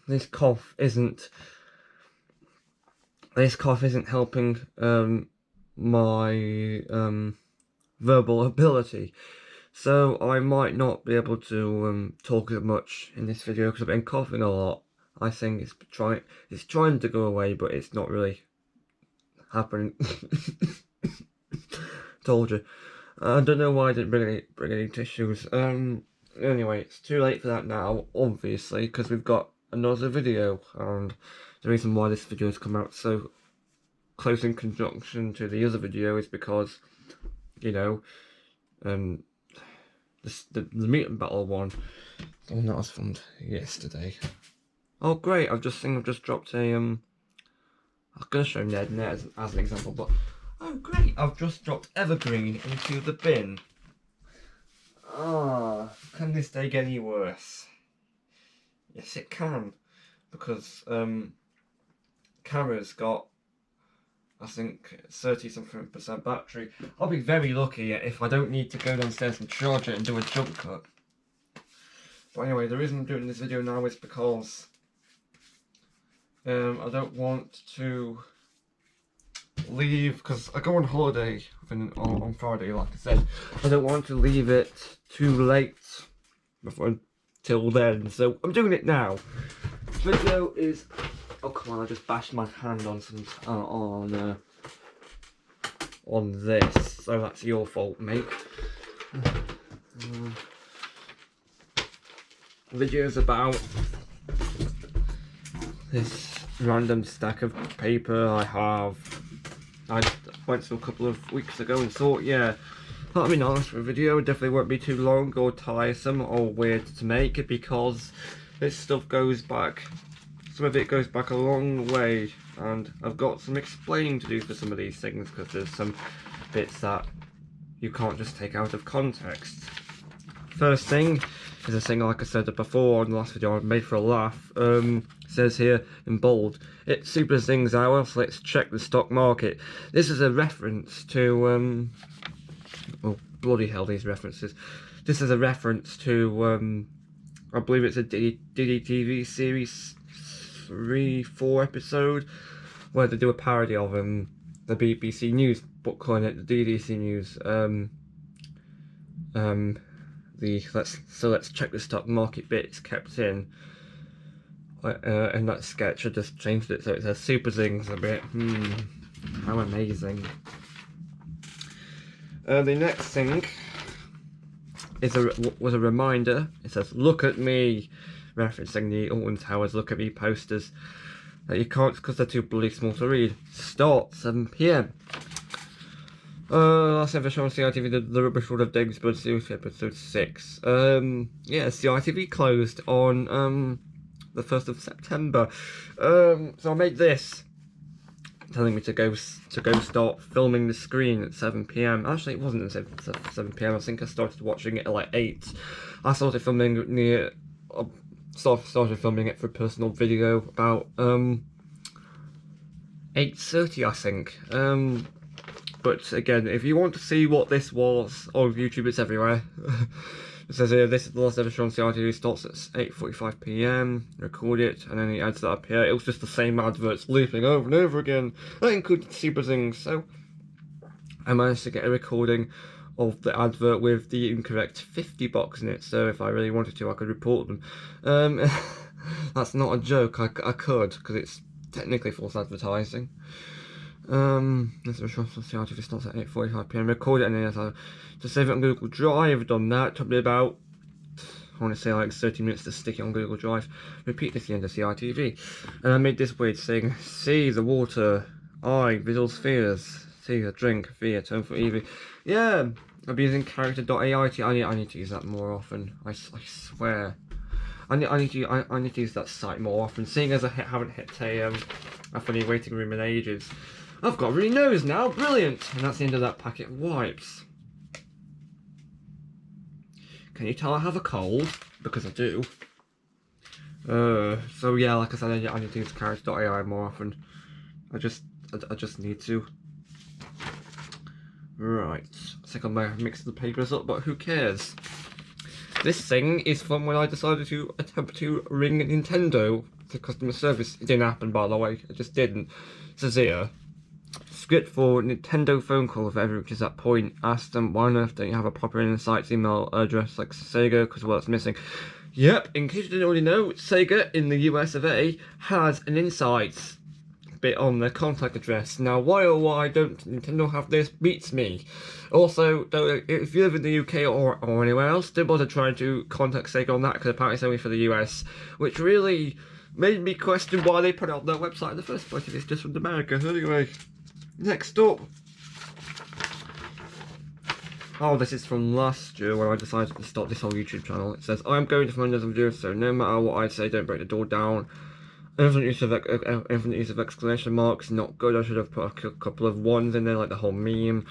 this cough isn't helping my verbal ability. So I might not be able to talk as much in this video because I've been coughing a lot. I think it's trying to go away, but it's not really happening. Told you. I don't know why I didn't bring any tissues. Anyway, it's too late for that now, obviously, because we've got another video, and the reason why this video has come out so close in conjunction to the other video is because, you know, the mutant battle one, the one that was filmed yesterday. Oh great! I've just dropped a I was gonna show Ned as an example, but oh great! I've just dropped Evergreen into the bin. Ah, can this day get any worse? Yes, it can, because camera's got, I think, 30-something% battery. I'll be very lucky if I don't need to go downstairs and charge it and do a jump cut. But anyway, the reason I'm doing this video now is because I don't want to leave, because I go on holiday on Friday, like I said. I don't want to leave it too late till then, so I'm doing it now. The video is, oh come on, I just bashed my hand on some on this, so that's your fault, mate. The video is about this random stack of paper I went through a couple of weeks ago and thought, yeah, that'd be nice for a video. It definitely won't be too long or tiresome or weird to make, because this stuff goes back, some of it goes back a long way, and I've got some explaining to do for some of these things, because there's some bits that you can't just take out of context. First thing is a thing, like I said before on the last video I made for a laugh. It says here in bold, "It super zings hour, so let's check the stock market." This is a reference to oh bloody hell, these references. This is a reference to I believe it's a Diddy TV series 3-4 episode where they do a parody of the BBC News, but calling it the DDC News. Let's check the stock market bits kept in. In that sketch, I just changed it so it says super zings a bit. How amazing. The next thing was a reminder. It says, "Look at me," referencing the Alton Towers "Look at Me" posters that you can't because they're too bloody small to read. Start 7 PM. Last ever shown on CITV, the Rubbish World of Davis Bud series, episode 6. Yeah, CITV closed on the 1st of September. So I made this, telling me to go start filming the screen at 7 PM. Actually, it wasn't at 7 PM. I think I started watching it at like 8. I started filming started filming it for a personal video about 8:30, I think. But again, if you want to see what this was on YouTube, it's everywhere. It says here, "This is the last ever show on CITV, starts at 8:45 PM, record it," and then he adds that up here. It was just the same adverts looping over and over again. That included super things, so I managed to get a recording of the advert with the incorrect 50 box in it, so if I really wanted to, I could report them. That's not a joke, I could, because it's technically false advertising. This is CITV starts at 8:45 PM. Record it, and then to save it on Google Drive. Done that. Took me about, I want to say like 30 minutes to stick it on Google Drive. Repeat this at the end of CITV, and I made this weird thing: "See the water, I visual spheres, see the drink, fear, turn for Evie." Yeah, I'm using character.ai. I need to use that more often. I swear. I need to use that site more often, seeing as I haven't hit a funny waiting room in ages. I've got a runny nose now, brilliant! And that's the end of that packet of wipes. Can you tell I have a cold? Because I do. So yeah, like I said, I need to use character.ai more often. I just need to. Right, I think I might have mixed the papers up, but who cares? This thing is from when I decided to attempt to ring Nintendo to customer service. It didn't happen, by the way. It just didn't. It says here, script for Nintendo phone call if ever reaches that point. Ask them why on earth don't you have a proper Insights email address like Sega, because well, it's missing. Yep, in case you didn't already know, Sega in the US of A has an Insights bit on their contact address. Now, why or why don't Nintendo have this beats me. Also, if you live in the UK or anywhere else, don't bother trying to contact Sega on that, because apparently it's only for the US, which really made me question why they put it on their website in the first place if it's just from America. Anyway, next up. Oh, this is from last year when I decided to start this whole YouTube channel. It says, I'm going to find another video, so no matter what I say, don't break the door down. Infinite use of exclamation marks, not good. I should have put a couple of ones in there, like the whole meme.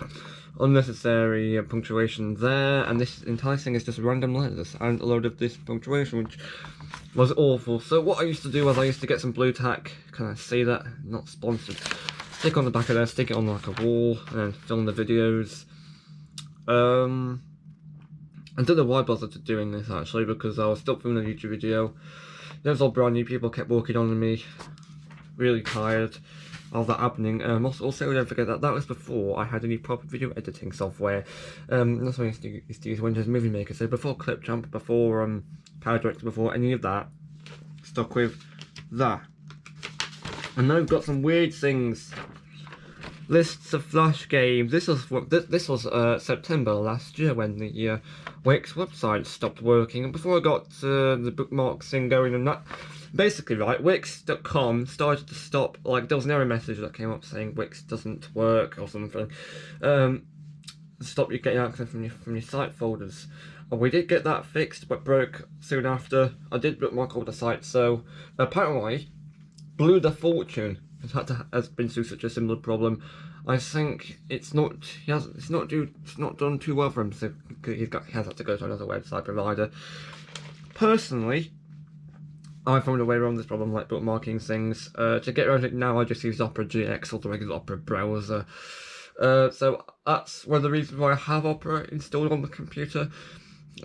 Unnecessary punctuation there, and this entire thing is just random letters and a load of this punctuation, which was awful. So what I used to do was I used to get some blue tack. Can I see that? Not sponsored. Stick on the back of there, stick it on like a wall, and then film the videos. I don't know why I bothered doing this actually, because I was still filming a YouTube video. It was all brand new, people kept walking on me, really tired of that happening. Also, don't forget that was before I had any proper video editing software. That's why I used to use Windows Movie Maker, so before Clipchamp, before Power Director, before any of that, stuck with that. And now I've got some weird things. Lists of Flash games. This was September last year when the Wix website stopped working, and before I got the bookmarks thing going and that, basically, right, Wix.com started to stop. Like, there was an error message that came up saying Wix doesn't work or something. Stop you getting access from your site folders. And we did get that fixed, but broke soon after. I did bookmark all the sites, so apparently, Blew the Fortune has been through such a similar problem. I think it's not done too well for him, so he has had to go to another website provider. Personally, I found a way around this problem, like bookmarking things. To get around it now, I just use Opera GX or the regular Opera browser. So that's one of the reasons why I have Opera installed on the computer.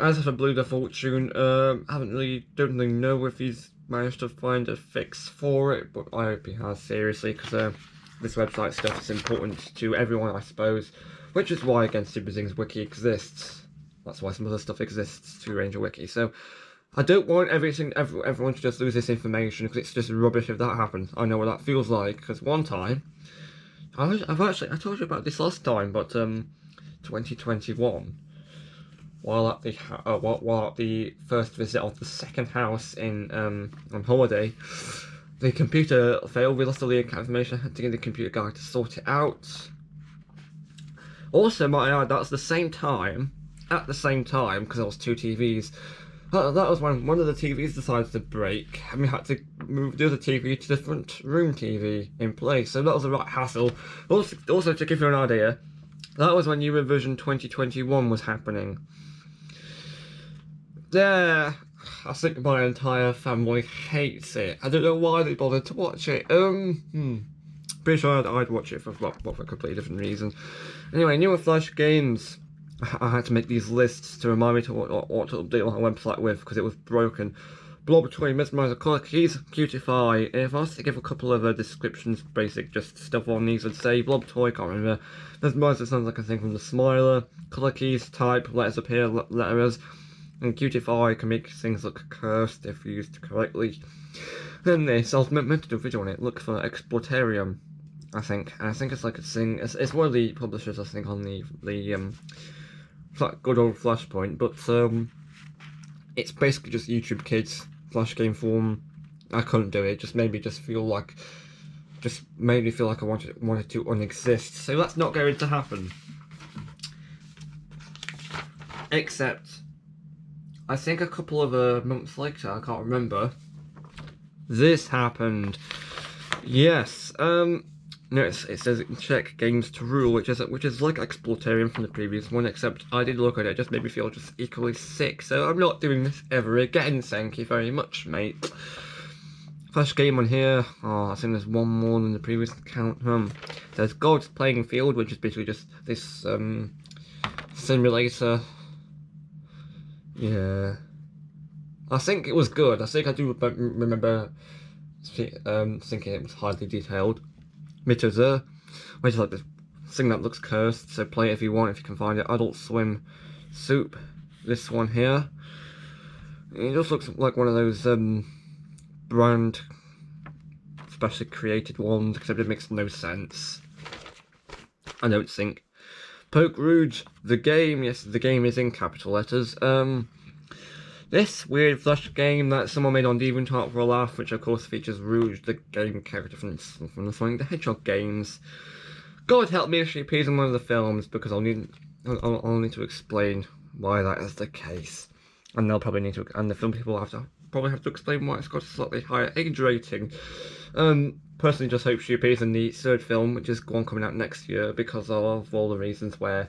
As for Blew the Fortune, don't really know if he's managed to find a fix for it, but I hope he has, seriously, because this website stuff is important to everyone, I suppose, which is why, again, SuperZing's wiki exists. That's why some other stuff exists to arrange a wiki. So I don't want everyone to just lose this information, because it's just rubbish if that happens. I know what that feels like, because one time, I told you about this last time, but 2021. While at the first visit of the second house on holiday, the computer failed. We lost all the account information. I had to get the computer guy to sort it out. Also, might I add, that's the same time, because there was two TVs. That was when one of the TVs decided to break, and we had to move the other TV to the front room TV in place. So that was a right hassle. Also, to give you an idea, that was when Eurovision 2021 was happening. Yeah, I think my entire family hates it. I don't know why they bothered to watch it. Pretty sure I'd watch it for a completely different reason. Anyway, newer Flash games. I had to make these lists to remind me to what to update my website with, because it was broken. Blob Toy, Mesmerizer, Colour Keys, Cutify. If I was to give a couple of descriptions, basic just stuff on these, I'd say Blob Toy, can't remember. Mesmerizer sounds like a thing from the Smiler. Colour Keys, type, letters appear, letters. And Cutify can make things look cursed if used correctly. Then this, I was meant to do a video on it, look for Exportarium, I think. And I think it's like a thing, it's one of the publishers, I think, on the good old Flashpoint, but it's basically just YouTube Kids Flash game form. I couldn't do it, just made me feel like I wanted to unexist. So that's not going to happen. Except, I think a couple of months later, I can't remember, this happened. Yes, no, it says check games to rule, which is like Exportarium from the previous one, except I did look at it, it just made me feel just equally sick, so I'm not doing this ever again, thank you very much, mate. Flash game on here, oh, I think there's one more than the previous account. There's God's Playing Field, which is basically just this simulator. Yeah. I think it was good. I think I do remember thinking it was highly detailed. Mitozer, which is like this thing that looks cursed, so play it if you want, if you can find it. Adult Swim Soup, this one here. It just looks like one of those brand specially created ones, except it makes no sense, I don't think. Poke Rouge, the game. Yes, the game is in capital letters. This weird flash game that someone made on DeviantArt for a laugh, which of course features Rouge, the game character from the Sonic the Hedgehog games. God help me if she appears in one of the films, because I'll need to explain why that is the case, and they'll probably need to, and the film people probably have to explain why it's got a slightly higher age rating. Personally, just hope she appears in the third film, which is one coming out next year, because of all the reasons where.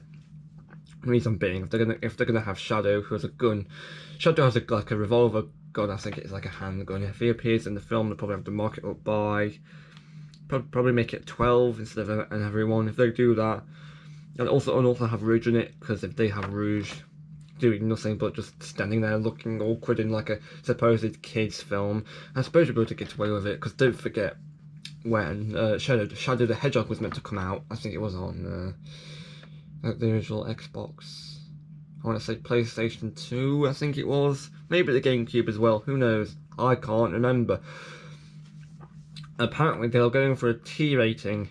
Reason being, if they're gonna have Shadow, who has a gun. Shadow has like a revolver gun. I think it's like a handgun. If he appears in the film, they'll probably have to mark it up by probably make it 12 instead of an everyone. If they do that, and also have Rouge in it, because if they have Rouge doing nothing but just standing there looking awkward in like a supposed kids film, I suppose you'll be able to get away with it. Because don't forget when Shadow the Hedgehog was meant to come out. I think it was on. The original Xbox. I want to say PlayStation 2, I think it was. Maybe the GameCube as well, who knows? I can't remember. Apparently they were going for a T rating,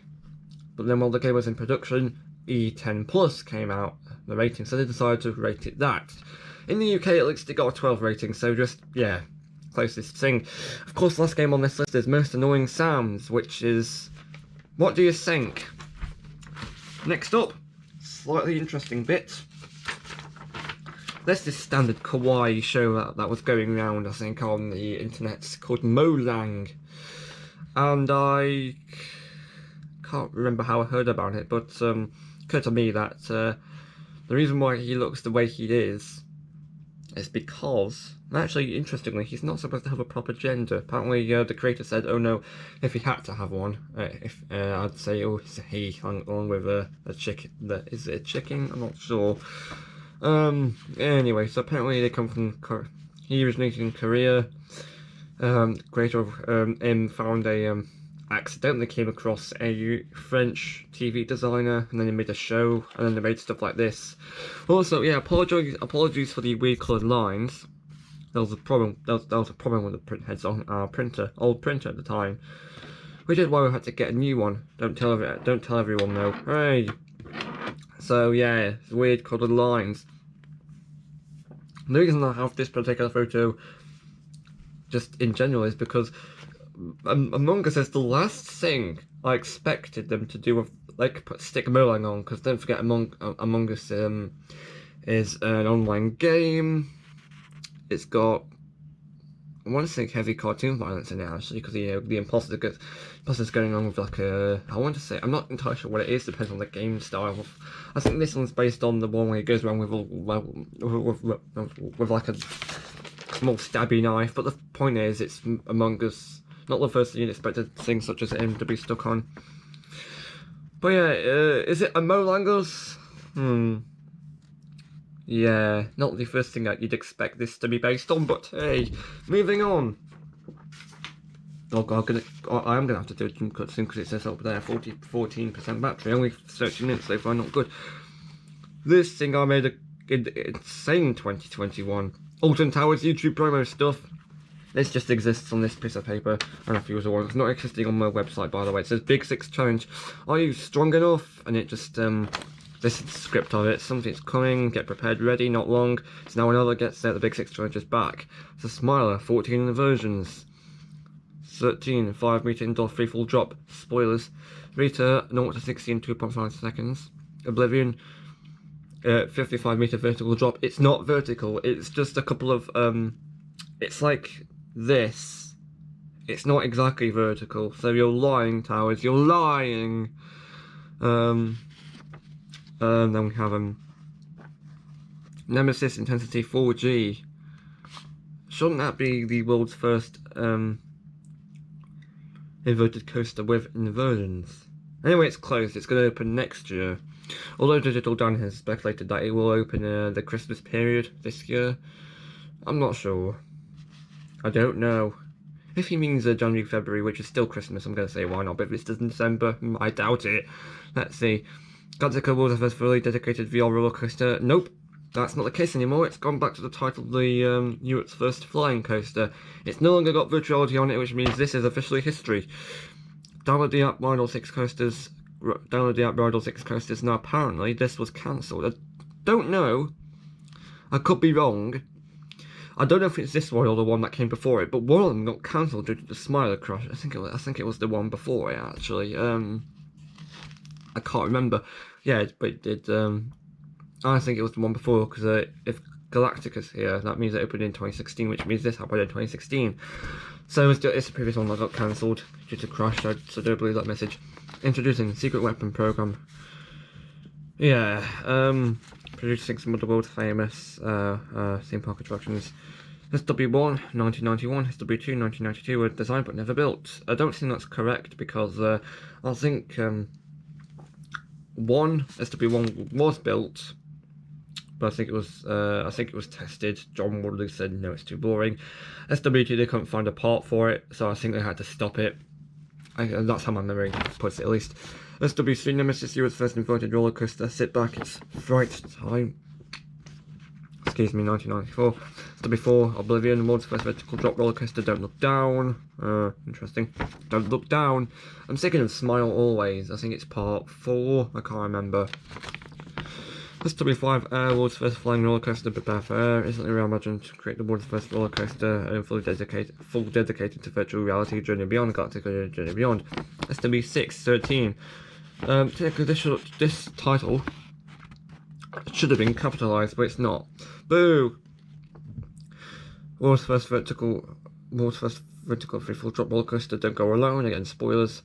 but then while the game was in production, E10 Plus came out, the rating, so they decided to rate it that. In the UK at least it got a 12 rating, so just, yeah, closest thing. Of course, the last game on this list is Most Annoying Sounds, which is... What do you think? Next up, slightly interesting bit. There's this standard kawaii show that was going around, I think, on the internet called Molang. And I can't remember how I heard about it, but it occurred to me that the reason why he looks the way he is because, actually, interestingly, he's not supposed to have a proper gender. Apparently, the creator said, oh no, if he had to have one, I'd say, oh, it's a he, along with a chicken. Is it a chicken? I'm not sure. Anyway, so apparently they come from, he originated in Korea. Creator of found a, accidentally came across a French TV designer, and then they made a show, and then they made stuff like this. Also, yeah, apologies for the weird coloured lines. There was a problem. There was a problem with the print heads on our old printer at the time, which is why we had to get a new one. Don't tell everyone though. Hey. So yeah, weird coloured lines. The reason I have this particular photo, just in general, is because Among Us is the last thing I expected them to do with, like, stick Molang on, because don't forget Among Us is an online game. It's got, I want to say, heavy cartoon violence in it, actually, because the imposter's going on with like I want to say, I'm not entirely sure what it is, depends on the game style. I think this one's based on the one where he goes around with like a small stabby knife, but the point is, it's Among Us, not the first thing you'd expect things such as him to be stuck on. But yeah, is it Among Us? Yeah, not the first thing that you'd expect this to be based on, but hey, moving on. Oh god, I am gonna have to do a jump cut soon, because it says up there 14% battery, only 30 minutes so far, not good. This thing I made in insane 2021. Alton Towers YouTube promo stuff. This just exists on this piece of paper and a few other ones. It's not existing on my website, by the way. It says Big 6 Challenge. Are you strong enough? And it just, this is the script of it. Something's coming. Get prepared, ready, not long. So now another gets set. The Big 6 Challenge is back. It's a Smiler, 14 inversions. 13, 5 meter indoor freefall drop. Spoilers. Rita, 0 to 60 in 2.5 seconds. Oblivion, 55 meter vertical drop. It's not vertical. It's just a couple of, it's like this. It's not exactly vertical. So you're lying, Towers. You're lying. Then we have Nemesis Intensity 4G. Shouldn't that be the world's first inverted coaster with inversions? Anyway, it's closed. It's going to open next year. Although Digital Dan has speculated that it will open the Christmas period this year. I'm not sure. I don't know. If he means January, February, which is still Christmas, I'm going to say why not. But if it's December, I doubt it. Let's see. Galactica World's first fully dedicated VR roller coaster. Nope, that's not the case anymore. It's gone back to the title of the Europe's first flying coaster. It's no longer got virtuality on it, which means this is officially history. Download the app Ride All 6 Coasters. Download the app Ride All 6 Coasters. Now, apparently, this was cancelled. I don't know. I could be wrong. I don't know if it's this one or the one that came before it, but one of them got cancelled due to the Smiler crash. I think it was the one before it, actually. I can't remember. Yeah, but it did. I think it was the one before, because if Galactica's here, that means it opened in 2016, which means this happened in 2016. So it's the previous one that got cancelled due to crash, so don't believe that message. Introducing Secret Weapon Program. Yeah, producing some of the world famous theme park attractions. SW1, 1991, SW2, 1992 were designed but never built. I don't think that's correct, because I think SW1 was built, but I think it was tested. John Woodley said no, it's too boring. SW2, they couldn't find a part for it, so I think they had to stop it. That's how my memory puts it, at least. SW3 Nemesis, Europe's first inverted roller coaster. Sit back, it's fright time. Excuse me, 1994. SW4 Oblivion, the world's first vertical drop roller coaster. Don't look down. Interesting. Don't look down. I'm thinking of Smile Always. I think it's part 4. I can't remember. SW5 Air, world's first flying roller coaster. Prepare for Air. Recently reimagined to create the world's first roller coaster, fully dedicated to virtual reality. Journey Beyond, Galactica Journey Beyond. SW6 13. This title should have been capitalised, but it's not. Boo! World's first vertical freefall drop roller coaster. Don't go alone. Again, spoilers.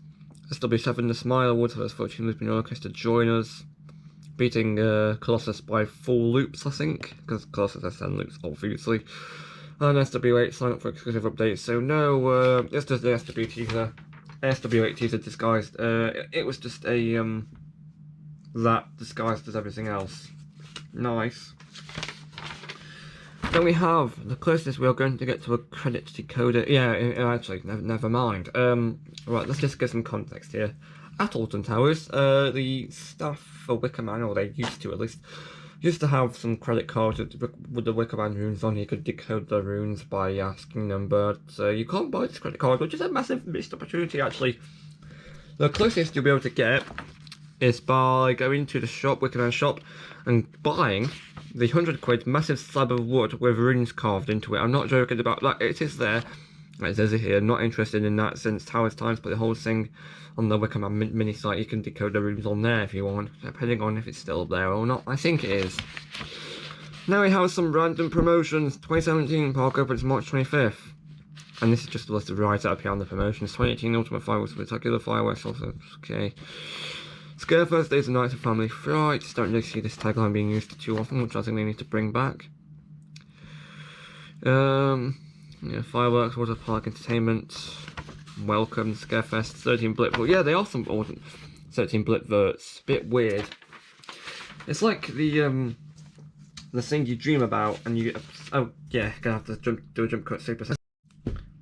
SW7 The Smile, world's first 14 looping roller coaster. Join us. Beating Colossus by 4 loops, I think, because Colossus has 10 loops, obviously. And SW8, sign up for exclusive updates. So no, it's just the SW teaser. SW8 teaser disguised. It was just a that disguised as everything else. Nice. Then we have the closest we are going to get to a credit decoder. Yeah, actually, never mind. Right, let's just get some context here. At Alton Towers, the staff for Wicker Man, or they used to at least, used to have some credit cards with the Wicker Man runes on. You could decode the runes by asking them, but you can't buy this credit card, which is a massive missed opportunity, actually. The closest you'll be able to get is by going to the shop, Wicker Man shop, and buying the £100 massive slab of wood with runes carved into it. I'm not joking about that, it is there. It says it here, not interested in that since Towers Times put the whole thing on the Wicker Man mini site. You can decode the rooms on there if you want, depending on if it's still there or not. I think it is. Now we have some random promotions. 2017 park opens March 25th. And this is just a list of right up here on the promotions. 2018 Ultimate Fireworks, Spectacular Fireworks, also okay. Scare First Days and Nights of Family Fright. Don't really see this tagline being used too often, which I think they need to bring back. Yeah, Fireworks, Water Park Entertainment, Welcome, Scarefest, 13 Blip. Well, yeah, they are some 13 Blip verts. Bit weird. It's like the thing you dream about, and you. Oh yeah, gonna have to do a jump cut super.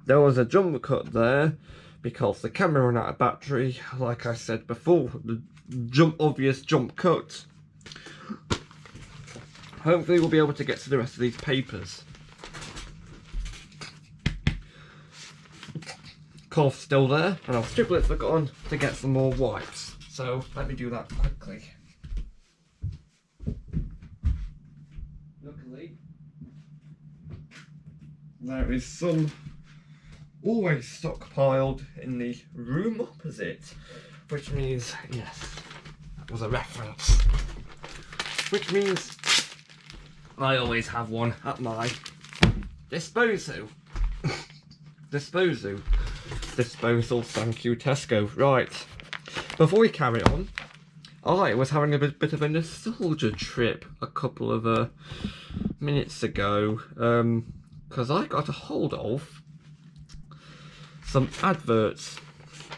There was a jump cut there because the camera ran out of battery. Like I said before, the obvious jump cut. Hopefully, we'll be able to get to the rest of these papers. Cough's still there, and I've stupidly forgotten to get some more wipes. So let me do that quickly. Luckily, there is some always stockpiled in the room opposite, which means, yes, that was a reference. Which means I always have one at my disposal. Disposal, thank you, Tesco. Right, before we carry on, I was having a bit of a nostalgia trip a couple of minutes ago, because I got a hold of some adverts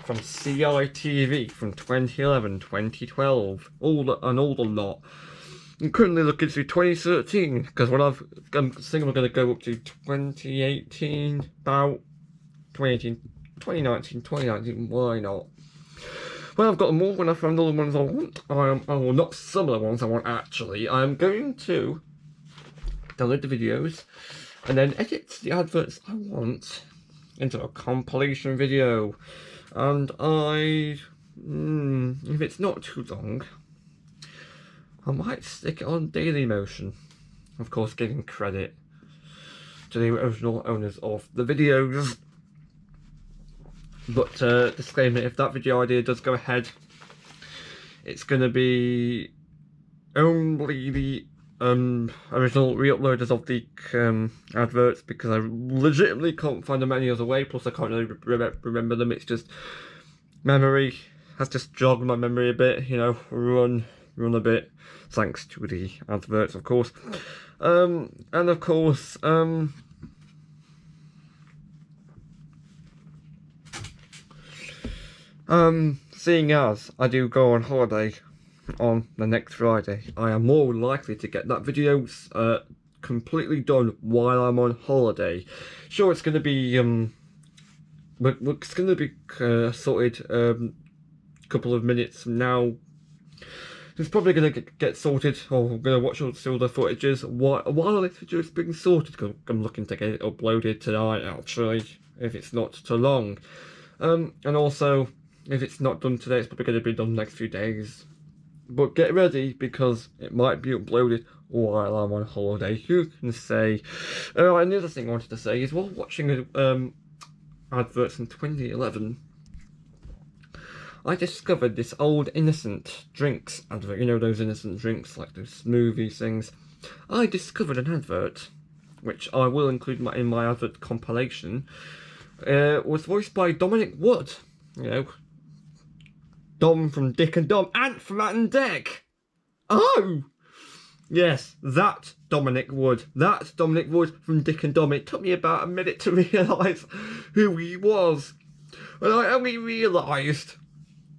from CITV from 2011, 2012, an older lot. I'm currently looking to 2013 because when I'm thinking I'm going to go up to 2018, about 2018, 2019, 2019. Why not? When I've got them all, when I found all the ones I want, well, not some of the ones I want actually, I'm going to download the videos and then edit the adverts I want into a compilation video. And if it's not too long, I might stick it on Dailymotion. Of course, giving credit to the original owners of the videos. But disclaimer, if that video idea does go ahead, it's going to be only the original re-uploaders of the adverts, because I legitimately can't find them any other way, plus I can't really remember them. It's just memory has just jogged my memory a bit, you know, run a bit, thanks to the adverts, of course. And of course, seeing as I do go on holiday on the next Friday, I am more likely to get that video completely done while I'm on holiday. Sure, it's going to be it's going to be sorted a couple of minutes from now. It's probably going to get sorted, or I'm going to watch all the footages while this video is being sorted, because I'm looking to get it uploaded tonight, actually, if it's not too long. And also, if it's not done today, it's probably going to be done next few days. But get ready, because it might be uploaded while I'm on holiday. Who can say? Another thing I wanted to say is, while watching adverts in 2011, I discovered this old innocent drinks advert. You know, those innocent drinks, like those smoothie things. I discovered an advert, which I will include in my advert compilation. Was voiced by Dominic Wood. You know, Dom from Dick and Dom, Ant from Ant and Dec. Oh! Yes, that Dominic Wood. That Dominic Wood from Dick and Dom. It took me about a minute to realise who he was. And I only realised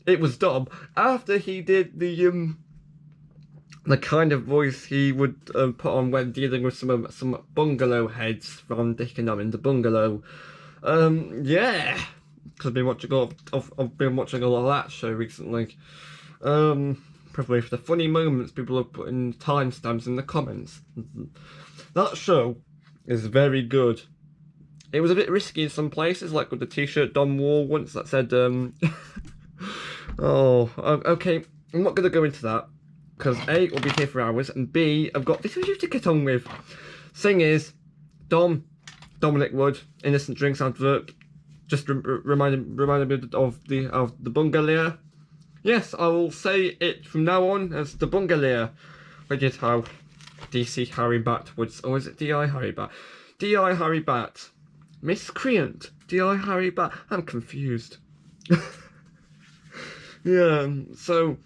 it was Dom after he did the kind of voice he would put on when dealing with some bungalow heads from Dick and Dom in the bungalow. Yeah. Because I've been watching a lot of that show recently. Probably for the funny moments people are putting timestamps in the comments. That show is very good. It was a bit risky in some places, like with the t-shirt Dom wore once that said oh, okay, I'm not going to go into that, because A, we'll be here for hours, and B, I've got this video to get on with. Thing is, Dominic Wood, Innocent Drinks advert, just reminded me of the bungalow. Yes, I will say it from now on as the bungalow, which is how DC Harry Bat would, or is it DI Harry Bat? DI Harry Bat. Miscreant. DI Harry Bat. I'm confused. Yeah, so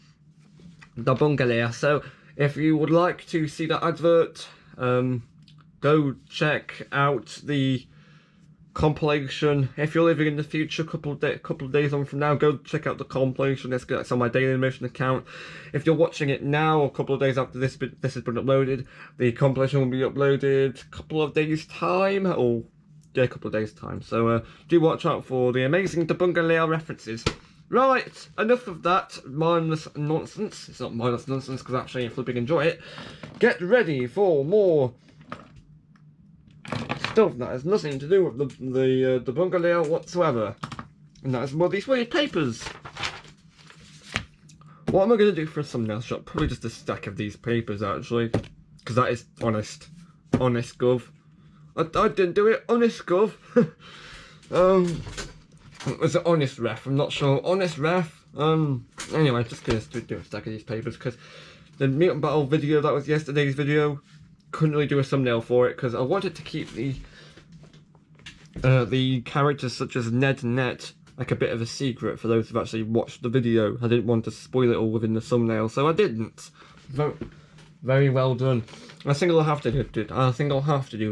the bungalow. So if you would like to see that advert, go check out the compilation. If you're living in the future, couple of days on from now, go check out the compilation. It's on my Dailymotion account. If you're watching it now, a couple of days after this has been uploaded, the compilation will be uploaded a couple of days time, or yeah, a couple of days time. So do watch out for the amazing The Bungalow references. Right, enough of that mindless nonsense. It's not mindless nonsense, because actually I flipping enjoy it. Get ready for more stuff that has nothing to do with the bungalow whatsoever, and that is more these weird papers. What am I going to do for a thumbnail shot? Probably just a stack of these papers, actually, because that is honest gov. I didn't do it, honest gov. Was it honest ref? I'm not sure. Honest ref. Anyway, just going to do a stack of these papers, because the Mutant Battle video that was yesterday's video, couldn't really do a thumbnail for it, because I wanted to keep the characters such as Ned and Net like a bit of a secret for those who've actually watched the video. I didn't want to spoil it all within the thumbnail, so I didn't. Very well done. I think I'll have to do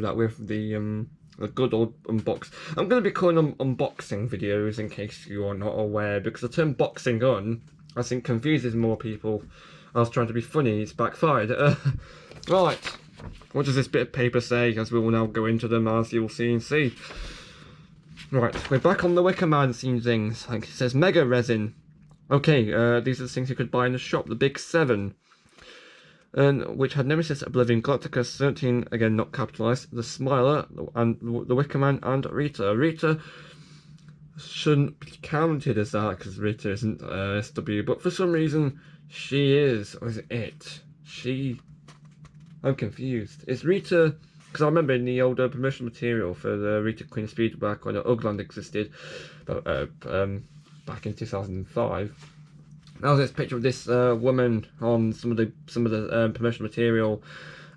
that with the good old unbox. I'm going to be calling them unboxing videos, in case you are not aware, because the term boxing on, I think, confuses more people. I was trying to be funny, it's backfired. Right, what does this bit of paper say, as we will now go into them, as you'll see and see. Right, we're back on the Wicker Man scene things. Like it says Mega Resin. Okay, these are the things you could buy in the shop, the Big 7. And which had Nemesis, Oblivion, Galacticus, 13, again not capitalised, the Smiler, and the Wicker Man, and Rita. Rita shouldn't be counted as that, because Rita isn't SW, but for some reason she is, or is it it? She... I'm confused. Is Rita... Because I remember in the older promotional material for the Rita Queen of Speed back when Ugland existed, back in 2005, there was this picture of this woman on some of the promotional material,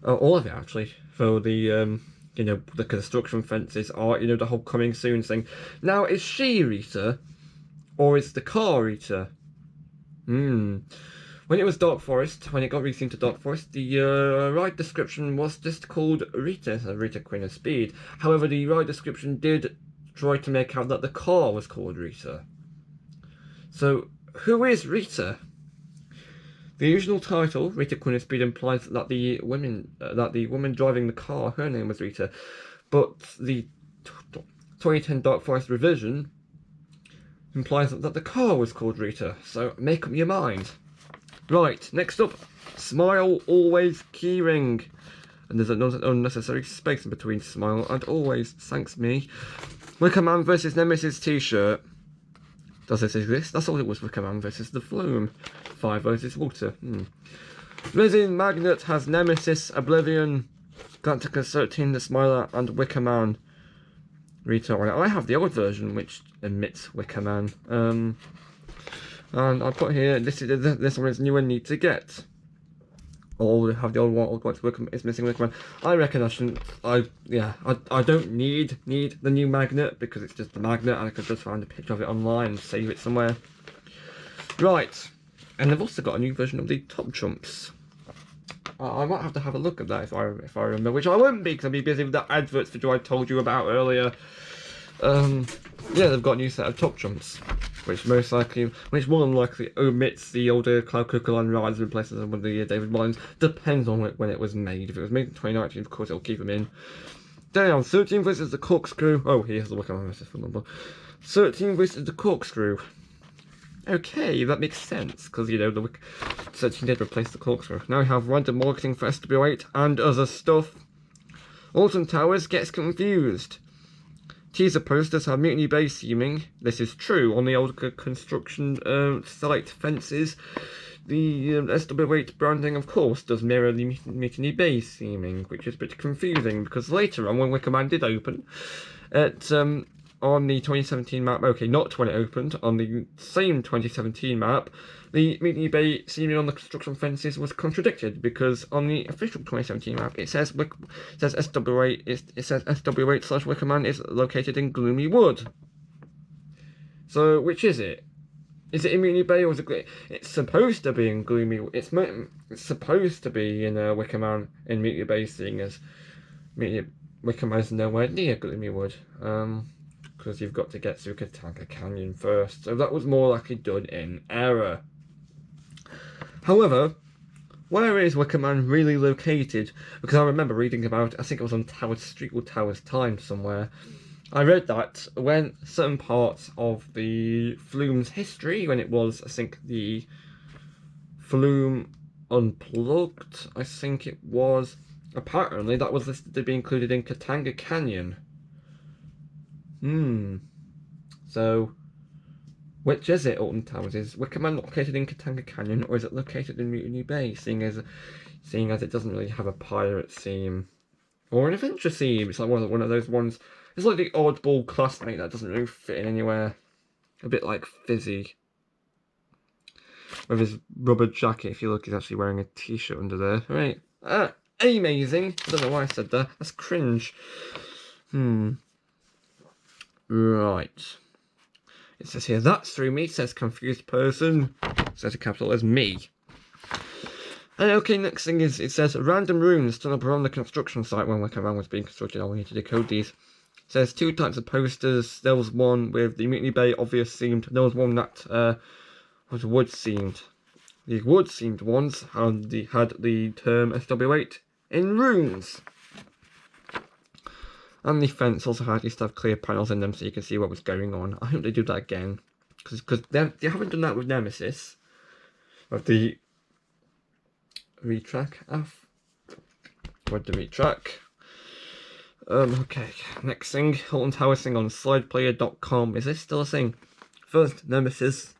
all of it actually, for the you know, the construction fences art, you know, the whole coming soon thing. Now, is she Rita, or is the car Rita? When it was Dark Forest, when it got rethemed to Dark Forest, the ride description was just called Rita, Rita Queen of Speed. However, the ride description did try to make out that the car was called Rita. So, who is Rita? The original title, Rita Queen of Speed, implies that the woman driving the car, her name was Rita. But the 2010 Dark Forest revision implies that the car was called Rita. So, make up your mind. Right, next up, Smile Always keyring. And there's an unnecessary space in between Smile and Always, thanks me. Wicker Man vs Nemesis t-shirt. Does this exist? That's all it was, Wicker Man vs the Flume. Fire versus water. Resin Magnet has Nemesis, Oblivion, Galacticus 13, the Smiler, and Wicker Man. Rita on it. I have the old version which emits Wicker Man. And I put here, this one is new and need to get. Or have the old one, it's missing Wicker Man. I reckon I shouldn't, I don't need the new magnet, because it's just the magnet and I could just find a picture of it online and save it somewhere. Right, and they've also got a new version of the Top Trumps. I might have to have a look at that if I remember, which I won't be because I'll be busy with the adverts video I told you about earlier. Yeah, they've got a new set of Top Trumps, which more than likely omits the older Cloud Cocoa rides and replaces them with the David Mullins. Depends on when it was made. If it was made in 2019, of course it'll keep them in. Down, 13 versus the Corkscrew. Oh, here's the Wicker Man versus the number. 13 versus the Corkscrew. Okay, that makes sense, because, you know, the 13 did replace the Corkscrew. Now we have random marketing for SW8 and other stuff. Alton Towers gets confused. Teaser posters have Mutiny Bay theming. This is true. On the old construction site fences, the SW8 branding, of course, does mirror the Mutiny Bay theming, which is a bit confusing, because later on, when Wicker Man did open, on the 2017 map, okay, not when it opened, on the same 2017 map, the Mutiny Bay theming on the construction fences was contradicted, because on the official 2017 map it says SW8 / Wicker Man is located in Gloomy Wood. So which is it? Is it in Mutiny Bay or is it? It's supposed to be in Gloomy. It's supposed to be in Wicker Man in Mutiny Bay, seeing as Wicker Man is nowhere near Gloomy Wood. Because you've got to get through Katanga Canyon first. So that was more likely done in error. However, where is Wicker Man really located? Because I remember reading about, I think it was on Towers Street or Towers Times somewhere. I read that when certain parts of the Flume's history, when it was, I think, the Flume Unplugged, I think it was, apparently that was listed to be included in Katanga Canyon. So, which is it, Alton Towers? Is Wicker Man located in Katanga Canyon, or is it located in Mutiny Bay, seeing as it doesn't really have a pirate theme? Or an adventure theme? It's like one of those ones, it's like the oddball classmate that doesn't really fit in anywhere. A bit like Fizzy. With his rubber jacket, if you look, he's actually wearing a t-shirt under there. Right. Amazing. I don't know why I said that. That's cringe. Right. It says here, that's through me, says confused person. Says a capital as me. And okay, next thing is, it says random rooms turned up around the construction site when Wicker Man was being constructed. I need to decode these. It says 2 types of posters. There was one with the Mutiny Bay obvious themed. There was one that was wood themed. The wood-themed ones had the term SW8 in runes. And the fence also had used to have clear panels in them so you can see what was going on. I hope they do that again. Because they haven't done that with Nemesis. With the retrack. With the retrack. Okay, next thing. Holton Tower thing on slideplayer.com. Is this still a thing? First, Nemesis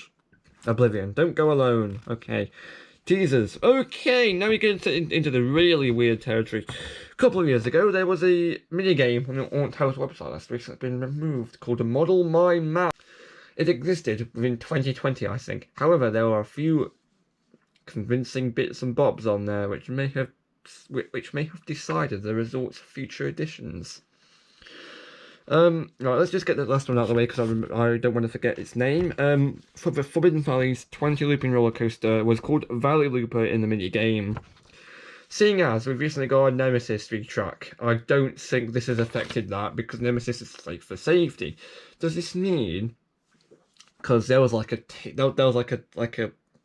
/ Oblivion. Don't go alone. Okay. Teasers. Okay, now we get into the really weird territory. A couple of years ago, there was a minigame on the Holton Tower's website that's recently been removed called Model My Map. It existed within 2020, I think. However, there are a few convincing bits and bobs on there which may have decided the results for future editions. Right, let's just get the last one out of the way because I don't want to forget its name. For the Forbidden Valley's 20 looping roller coaster was called Valley Looper in the mini game. Seeing as we've recently got a Nemesis retrack, I don't think this has affected that because Nemesis is safe for safety. Does this mean? Because there was like a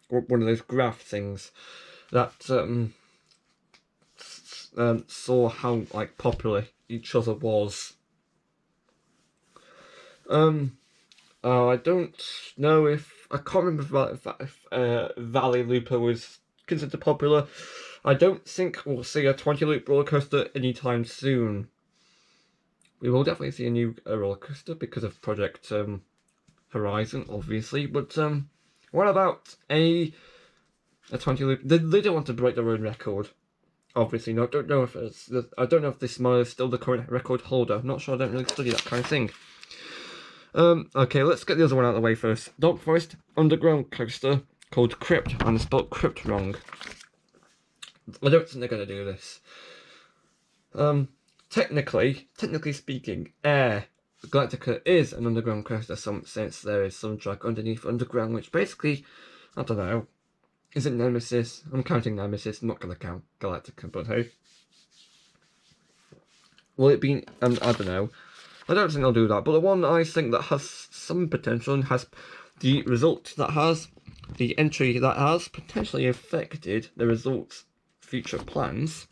one of those graph things that saw how like popular each other was. I don't know if I can't remember if Valley Looper was considered popular. I don't think we'll see a 20 loop roller coaster anytime soon. We will definitely see a new roller coaster because of Project Horizon, obviously. But what about a 20 loop? They don't want to break their own record. Obviously, no. I don't know if this Smile is still the current record holder. I'm not sure. I don't really study that kind of thing. Okay, let's get the other one out of the way first. Dark Forest Underground Coaster called Crypt, and it's spelled Crypt wrong. I don't think they're going to do this. Technically speaking, Air Galactica is an underground coaster since there is some track underneath underground, which basically, I don't know, isn't Nemesis. I'm counting Nemesis, I'm not going to count Galactica, but hey. Will it be, I don't know. I don't think they'll do that, but the one I think that has some potential and has the result that has, the entry that has potentially affected the results' future plans.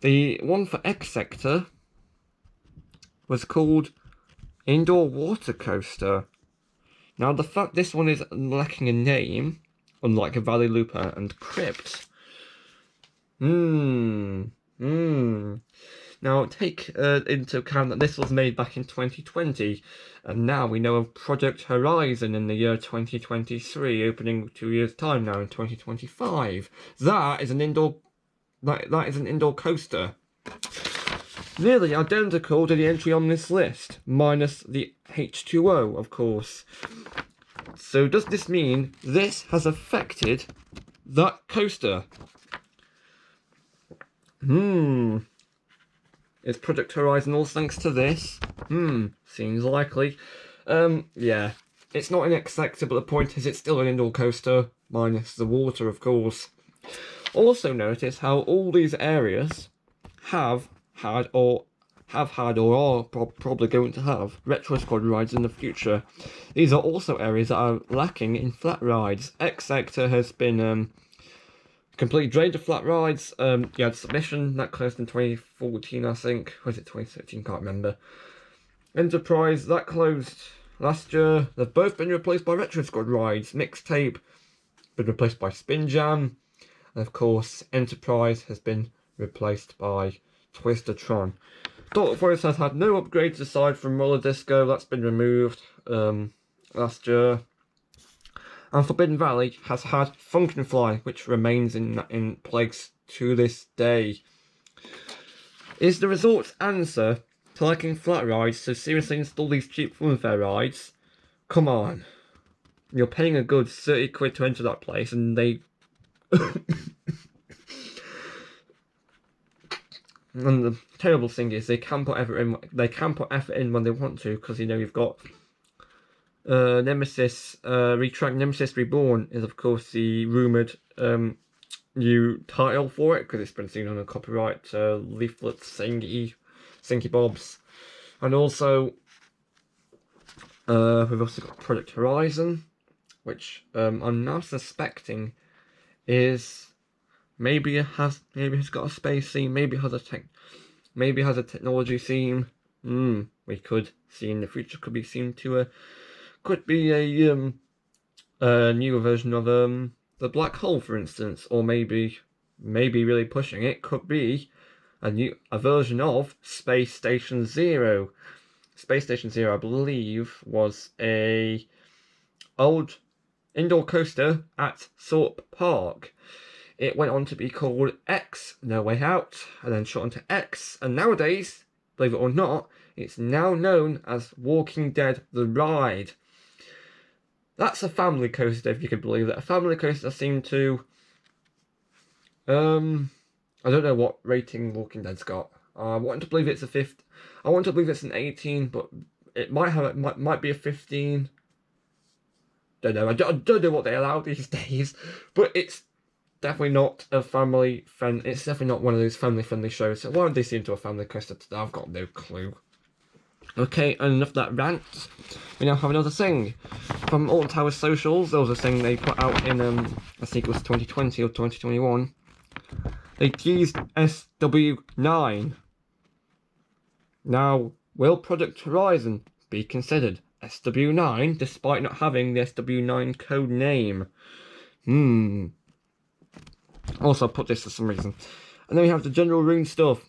The one for X Sector was called Indoor Water Coaster. Now the fact this one is lacking a name, unlike a Valley Looper and Crypt. Now take into account that this was made back in 2020, and now we know of Project Horizon in the year 2023, opening 2 years' time now in 2025. That is an indoor coaster. Nearly identical to the entry on this list, minus the H2O, of course. So does this mean this has affected that coaster? Is Project Horizon all thanks to this? Seems likely. Yeah. It's not an X Sector, but the point is it's still an indoor coaster, minus the water, of course. Also notice how all these areas have had or are probably going to have retro squad rides in the future. These are also areas that are lacking in flat rides. X Sector has been completely drained of flat rides. You had Submission, that closed in 2014, I think. Or was it 2013? Can't remember. Enterprise, that closed last year. They've both been replaced by Retro Squad rides. Mixtape, been replaced by Spin Jam. And of course, Enterprise has been replaced by Twistertron. Dark Forest has had no upgrades aside from Roller Disco. That's been removed last year. And Forbidden Valley has had Function Fly, which remains in place to this day. Is the resort's answer to liking flat rides to seriously install these cheap funfair rides? Come on. You're paying a good 30 quid to enter that place and they... And the terrible thing is they can put effort in. They can put effort in when they want to, because you know you've got Nemesis Nemesis Reborn is of course the rumored new title for it, because it's been seen on a copyright leaflet thingy bobs, and also we've also got Project Horizon, which I'm now suspecting is maybe it's got a space theme, maybe it has a technology theme. We could see in the future, could be a newer version of the black hole, for instance, or maybe really pushing it could be a version of Space Station Zero. Space Station Zero, I believe, was a old indoor coaster at Thorpe Park. It went on to be called X, No Way Out, and then shortened to X, and nowadays, believe it or not, it's now known as Walking Dead The Ride. That's a family coaster, if you could believe it. A family coaster seemed to... I don't know what rating Walking Dead's got. I want to believe it's a 15. I want to believe it's an 18, but it might be a 15. Don't know. I don't know what they allow these days, but it's definitely not a family friend. It's definitely not one of those family-friendly shows. So why would they seem to a family coaster today? I've got no clue. Okay, and enough of that rant. We now have another thing from Alton Towers Socials. There was a thing they put out in I think it was 2020 or 2021. They teased SW9. Now, will Project Horizon be considered SW9 despite not having the SW9 code name? Also, I put this for some reason. And then we have the general rune stuff.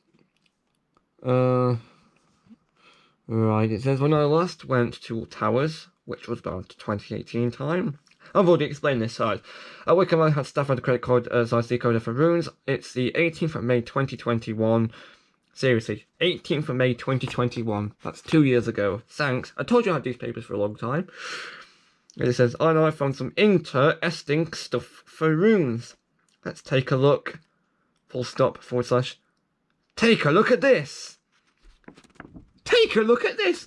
Right, it says, when I last went to Towers, which was about 2018 time. I've already explained this side. At Wickham, I had staff had a credit card as I decoder for runes. It's the 18th of May 2021. Seriously, 18th of May 2021. That's 2 years ago. Thanks. I told you I had these papers for a long time. And it says, I know I found some interesting stuff for runes. Let's take a look. Full stop, / take a look at this. Take a look at this.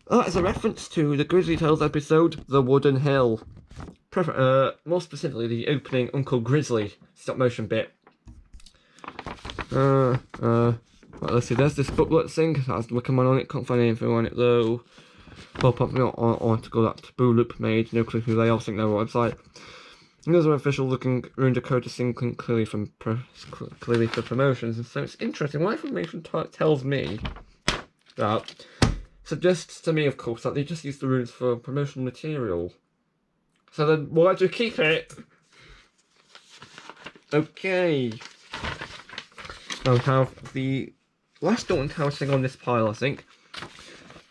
That is a reference to the Grizzly Tales episode, The Wooden Hill. More specifically, the opening Uncle Grizzly stop motion bit. Right, let's see, there's this booklet thing. That has the Wickham on it. Can't find any info on it though. Well, probably not on article that Boo Loop made. No clue who they are. I think they're a website. And there's an official looking rune Dakota thing clearly for promotions. And so it's interesting. What information tells me that suggests to me, of course, that they just use the runes for promotional material. So then, why'd you keep it? Okay. Now we have the last Alton Towers thing on this pile, I think.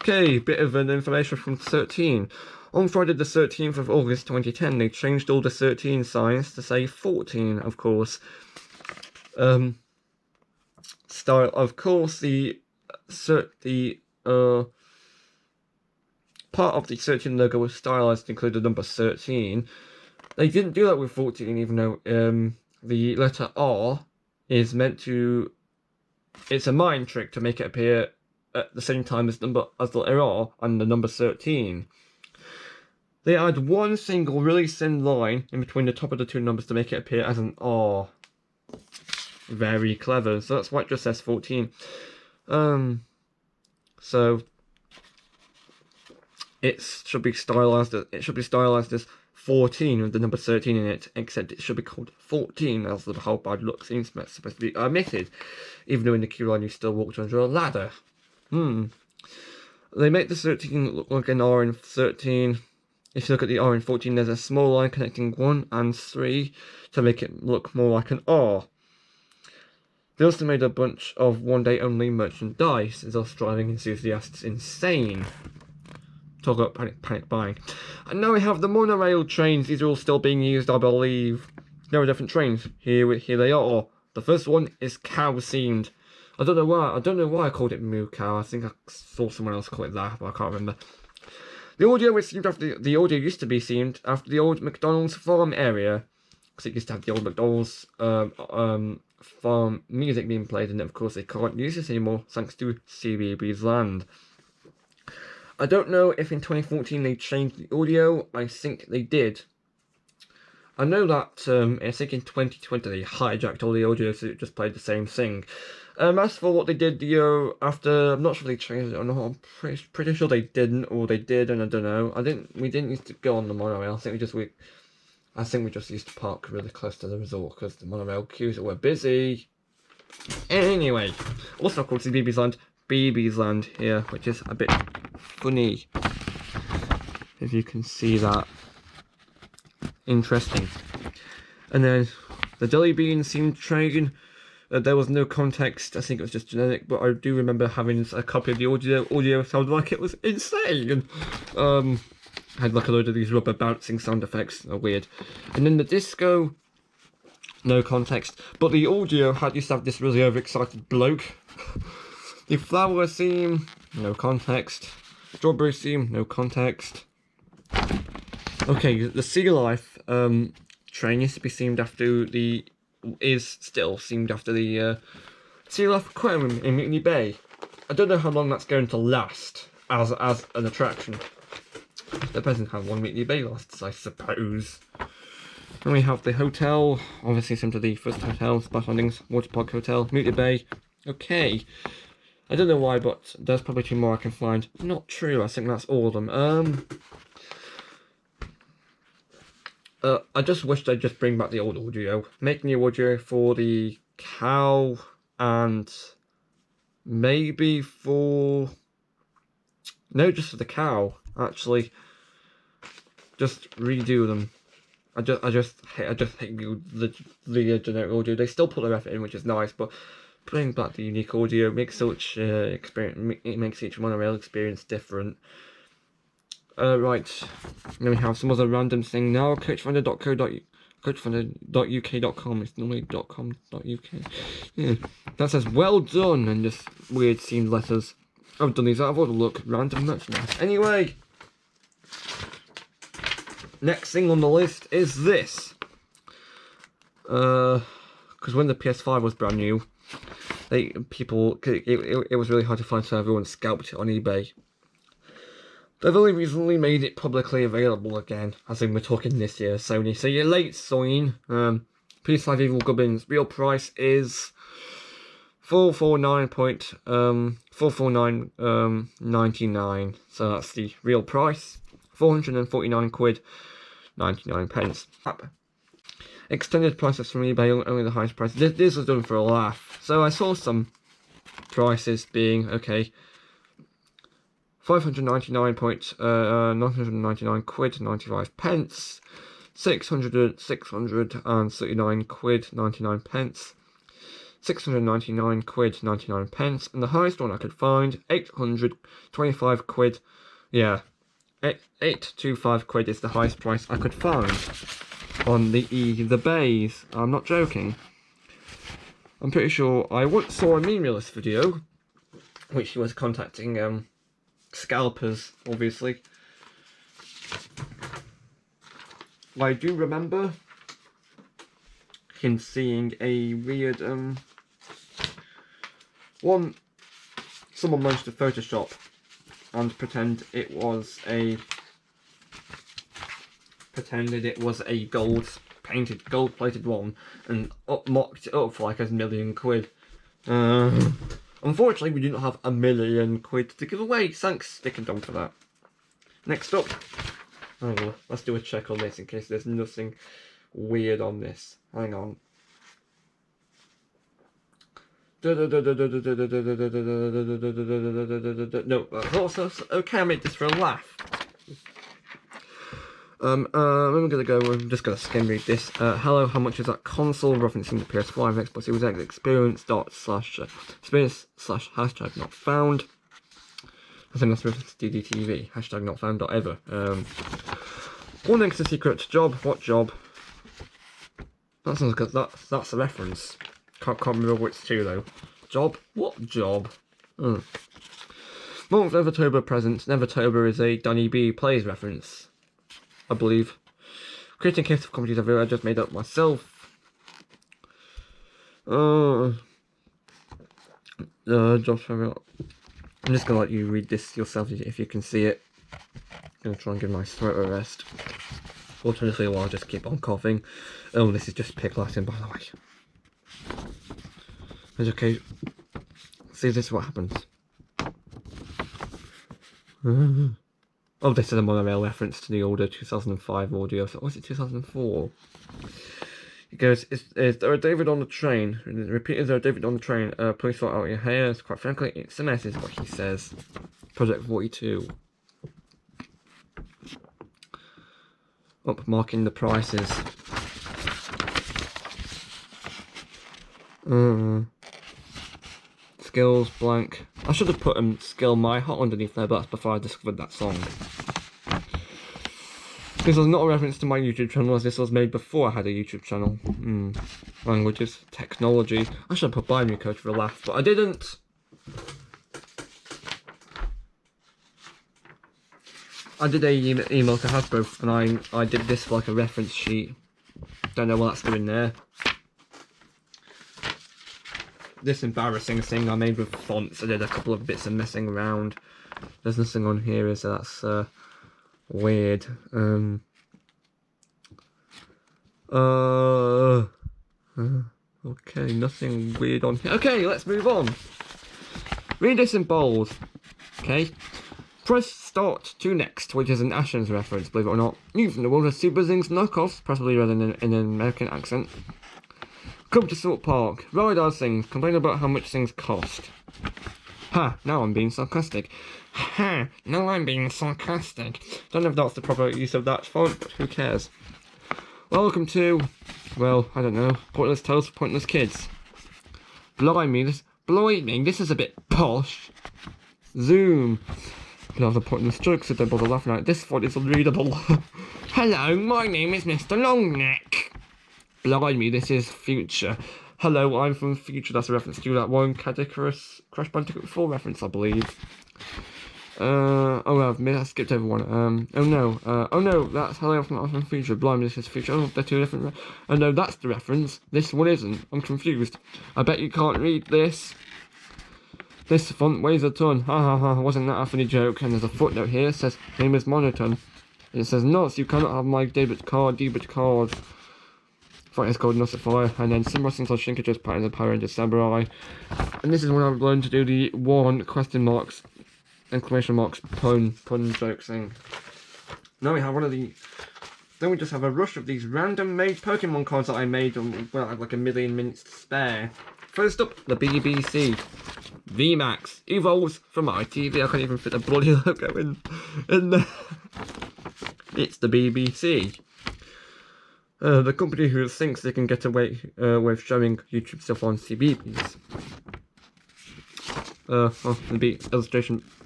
Okay, bit of an information from 13. On Friday the 13th of August 2010, they changed all the 13 signs to say 14, of course. Style, of course, the part of the 13 logo was stylized to include the number 13. They didn't do that with 14, even though the letter R is meant to... It's a mind trick to make it appear at the same time as the letter R and the number 13. They add one single really thin line in between the top of the two numbers to make it appear as an R. Very clever. So that's why it just says 14. So it should be stylized as 14 with the number 13 in it, except it should be called 14 as the whole bad look seems supposed to be omitted, even though in the queue line you still walked under a ladder. They make the 13 look like an R in 13. If you look at the R in 14, there's a small line connecting 1 and 3 to make it look more like an R. They also made a bunch of one-day-only merchandise, as us driving enthusiasts insane. Talk about panic buying. And now we have the monorail trains. These are all still being used, I believe. There are different trains. Here they are. The first one is cow-themed. I don't know why I called it Moo Cow. I think I saw someone else call it that, but I can't remember. The audio was themed after the audio used to be themed after the old McDonald's farm area, because it used to have the old McDonald's farm music being played, and of course they can't use this anymore thanks to CBeebies Land. I don't know if in 2014 they changed the audio. I think they did. I know that I think in 2020 they hijacked all the audio so it just played the same thing. As for what they did the year after, I'm not sure if they changed it or not. I'm pretty sure they didn't, or they did, and I don't know. We didn't used to go on the monorail. I think we just used to park really close to the resort because the monorail queues were busy. Anyway, also of course is BB's Land here, which is a bit funny. If you can see that. Interesting. And then the Jelly Bean seemed train. There was no context. I think it was just generic, but I do remember having a copy of the audio. Audio sounded like it was insane. Had like a load of these rubber bouncing sound effects. Weird. And then the disco, no context. But the audio used to have this really overexcited bloke. The flower theme, no context. Strawberry theme, no context. Okay, the Sea Life train used to be themed after is still themed after the Sea Life Aquarium in Mutiny Bay. I don't know how long that's going to last as an attraction. Depends on how long Mutiny Bay lasts, I suppose. Then we have the hotel, obviously similar to the first hotel, Splash Landings, Water Park Hotel, Mutiny Bay. Okay. I don't know why, but there's probably 2 more I can find. Not true, I think that's all of them. I just wish they'd just bring back the old audio. Make new audio for the cow and maybe for... No, just for the cow, actually. Just redo them. I just hate the generic audio. They still put their effort in, which is nice, but bring back the unique audio makes such experience. It makes each monorail experience different. Right, then we have some other random thing now. Coachfinder.uk.com. It's normally .com.uk. Yeah, that says well done and just weird themed letters. I've done these out of order. Look, random merchandise. Anyway, next thing on the list is this. Because when the PS5 was brand new, it was really hard to find, so everyone scalped it on eBay. They've only recently made it publicly available again, as in we're talking this year, Sony. So you're late, Sony. PS5 Evil Gubbins real price is $449.99. So that's the real price. £449 99 pence. Extended prices from eBay, only the highest price. This was done for a laugh. So I saw some prices being okay. £599.999 95 pence, £639 99 pence, £699 99 pence, and the highest one I could find, £825. Yeah, £825 is the highest price I could find on the bays. I'm not joking. I'm pretty sure I once saw a Memeless video, which was contacting scalpers, obviously. I do remember him seeing a weird someone managed to Photoshop and pretended it was a gold plated one and mocked it up for like £1 million. Unfortunately, we do not have £1 million to give away. Thanks, Stick and Dog, for that. Next up, let's do a check on this in case there's nothing weird on this. Hang on. No, also okay. I made this for a laugh. We're just gonna skim read this. Hello, how much is that console? Referencing the PS5 Xbox Series X experience /hashtag not found. I think that's reference to DDTV. Hashtag not found ever. One extra secret job. What job? That sounds good. That's a reference. Can't remember which two though. Job? What job? Month Nevertober present. Nevertober is a Danny B Plays reference, I believe. Creating case of comedies everywhere. I just made up myself. Jobs for I'm just gonna let you read this yourself if you can see it. I'm gonna try and give my throat a rest. Alternatively, I'll just keep on coughing. Oh, this is just Pick Latin, by the way. It's okay. See, this is what happens. Oh, this is a monorail reference to the older 2005 audio. So, was it 2004? He goes, is there a David on the train? Repeat, is there a David on the train? Please sort out your hairs. Quite frankly, it's a mess, is what he says. Project 42. Up, marking the prices. Skills, blank. I should have put Skill My Hot underneath there, but that's before I discovered that song. This was not a reference to my YouTube channel, as this was made before I had a YouTube channel. Languages, technology. I should have put binary code for a laugh, but I didn't. I did a email to Hasbro, and I did this for like a reference sheet. Don't know what that's doing there. This embarrassing thing I made with fonts. I did a couple of bits of messing around. There's nothing on here, so that's weird. Okay, nothing weird on here. Okay, let's move on. Read this in bold. Okay. Press start to next, which is an Ashens reference, believe it or not. Using the world of Super Zings knockoffs, preferably read in an American accent. Come to Salt Park. Ride our things. Complain about how much things cost. Ha, now I'm being sarcastic. Ha, now I'm being sarcastic. Don't know if that's the proper use of that font, but who cares. Welcome to, well, I don't know, Pointless Tales for Pointless Kids. Blimey, this is a bit posh. Zoom. But the pointless jokes, so don't bother laughing at it. This font is unreadable. Hello, my name is Mr. Longneck. Blimey, this is Future. Hello, I'm from Future. That's a reference to that one Cadicarus Crash Bandicoot 4 reference, I believe. Oh, I skipped over one. Oh no, that's Hello from Future. Blimey, this is Future. Oh, they're two different. Oh no, that's the reference. This one isn't. I'm confused. I bet you can't read this. This font weighs a ton. Ha ha ha, wasn't that a funny joke? And there's a footnote here, it says, name is monotone. It says, nuts, you cannot have my debit card. Fight is called Nussify, and then some wrestling slash shrinkages pattern the Power Ranger Samurai. And this is when I've learned to do the one question marks, exclamation marks, pun joke thing. Now we have one of the. Then we just have a rush of these random made Pokemon cards that I made, well, I have like a million minutes to spare. First up, the BBC. VMAX evolves from ITV. I can't even fit the bloody logo in there. It's the BBC. The company who thinks they can get away with showing YouTube stuff on CBeebies.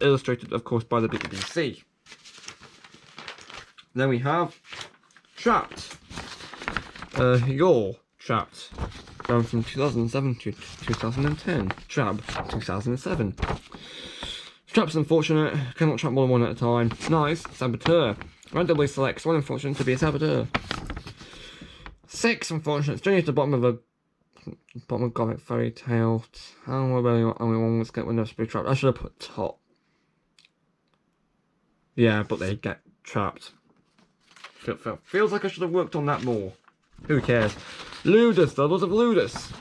Illustrated, of course, by the BBC. Then we have Trapped. You're Trapped. Down from 2007 to 2010. Trap 2007. Trap's unfortunate. Cannot trap more than one at a time. Nice. Saboteur. Randomly selects one unfortunate to be a saboteur. 6 unfortunate. Journey to the bottom of Gothic Fairy Tale. How really only one was get windows to be trapped. I should have put top. Yeah, but they get trapped. Feels like I should have worked on that more. Who cares? Ludus, the Lords of Ludus.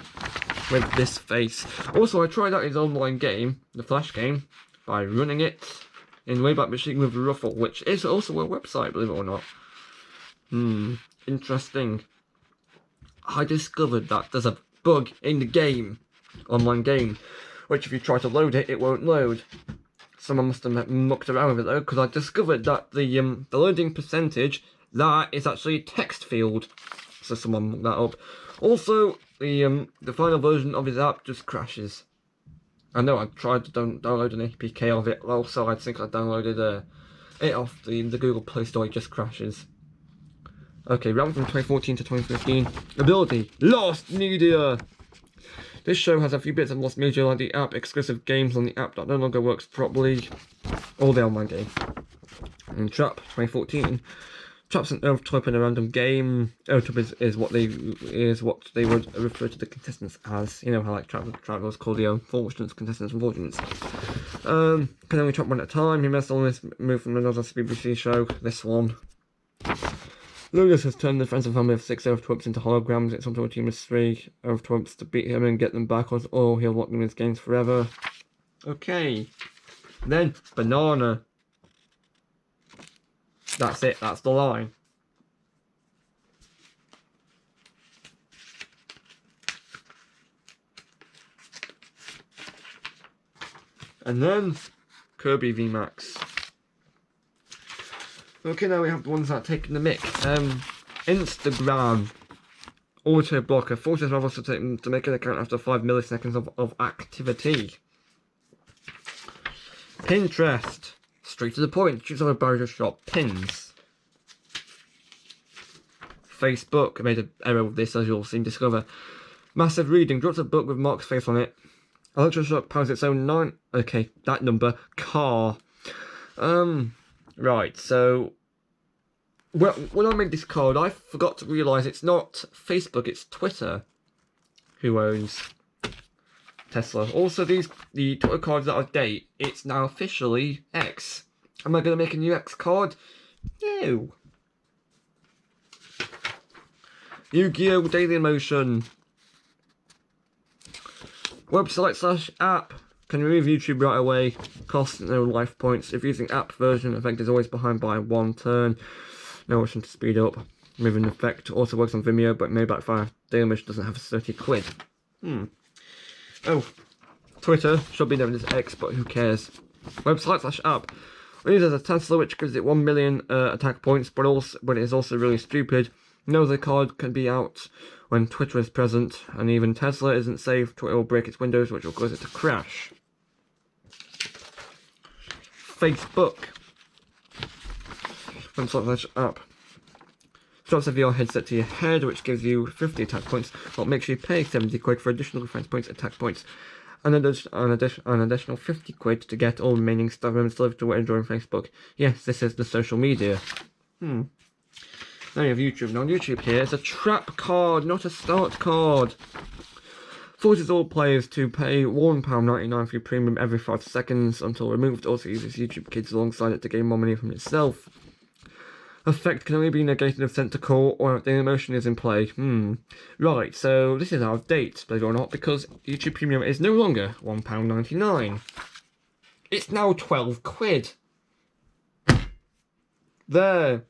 With this face. Also, I tried out his online game, the Flash game, by running it in Wayback Machine with Ruffle, which is also a website, believe it or not. Interesting. I discovered that there's a bug in the game, online game, which if you try to load it, it won't load. Someone must have mucked around with it though, because I discovered that the loading percentage, that is actually a text field. So someone mucked that up. Also, the final version of his app just crashes. I know I tried to download an APK of it. Also, I think I downloaded it off the Google Play Store. It just crashes. Okay, round from 2014 to 2015. Ability, Lost Media. This show has a few bits of Lost Media, like the app, exclusive games on the app that no longer works properly. All the online game. And Trap 2014. Trap's an Earth type in a random game. Earth type is what they would refer to the contestants as. You know how like Trap was called the unfortunates, contestants unfortunates. Can only trap one at a time. He messed on this move from another BBC show. This one. Ludus has turned the friends and family of 6 Earth Twips into holograms. It's up to a team of 3 Earth Twips to beat him and get them back, or he'll lock them in his games forever. Okay. Then banana. That's it, that's the line. And then Kirby VMAX. Okay, now we have the ones that are taking the mick. Instagram. Auto blocker. Forces levels to make an account after 5 milliseconds of activity. Pinterest. Straight to the point. Choose on a barrier shop. Pins. Facebook. I made an error with this, as you'll soon discover. Massive reading. Drops a book with Mark's face on it. Electroshock powers its own 9. Okay, that number. Car. Right, so. Well, when I made this card, I forgot to realise it's not Facebook, it's Twitter who owns Tesla. Also, the Twitter cards that I date, it's now officially X. Am I going to make a new X card? No. Yu-Gi-Oh! Daily Emotion. Website / app. Can remove YouTube right away. Cost no life points. If using app version, effect is always behind by 1 turn. No option to speed up. Moving effect also works on Vimeo, but may backfire. Daily Emotion doesn't have 30 quid. Oh, Twitter should be known as X, but who cares? Website / app. We use it as a Tesla, which gives it 1 million attack points, but it is also really stupid. No, the card can be out when Twitter is present, and even Tesla isn't safe. Twitter will break its windows, which will cause it to crash. Facebook. Website / app. Straps a VR headset to your head, which gives you 50 attack points, but makes you pay 70 quid for additional defense points, attack points, and an additional 50 quid to get all remaining staff members delivered to where during Facebook. Yes, this is the social media. Now you have YouTube. Now on YouTube here, it's a trap card, not a start card. Forces all players to pay £1.99 for your premium every 5 seconds until removed. Also uses YouTube Kids alongside it to gain more money from itself. Effect can only be negated if sent to call or if the emotion is in play. Right, so this is out of date, believe it or not, because YouTube Premium is no longer £1.99. It's now 12 quid. There.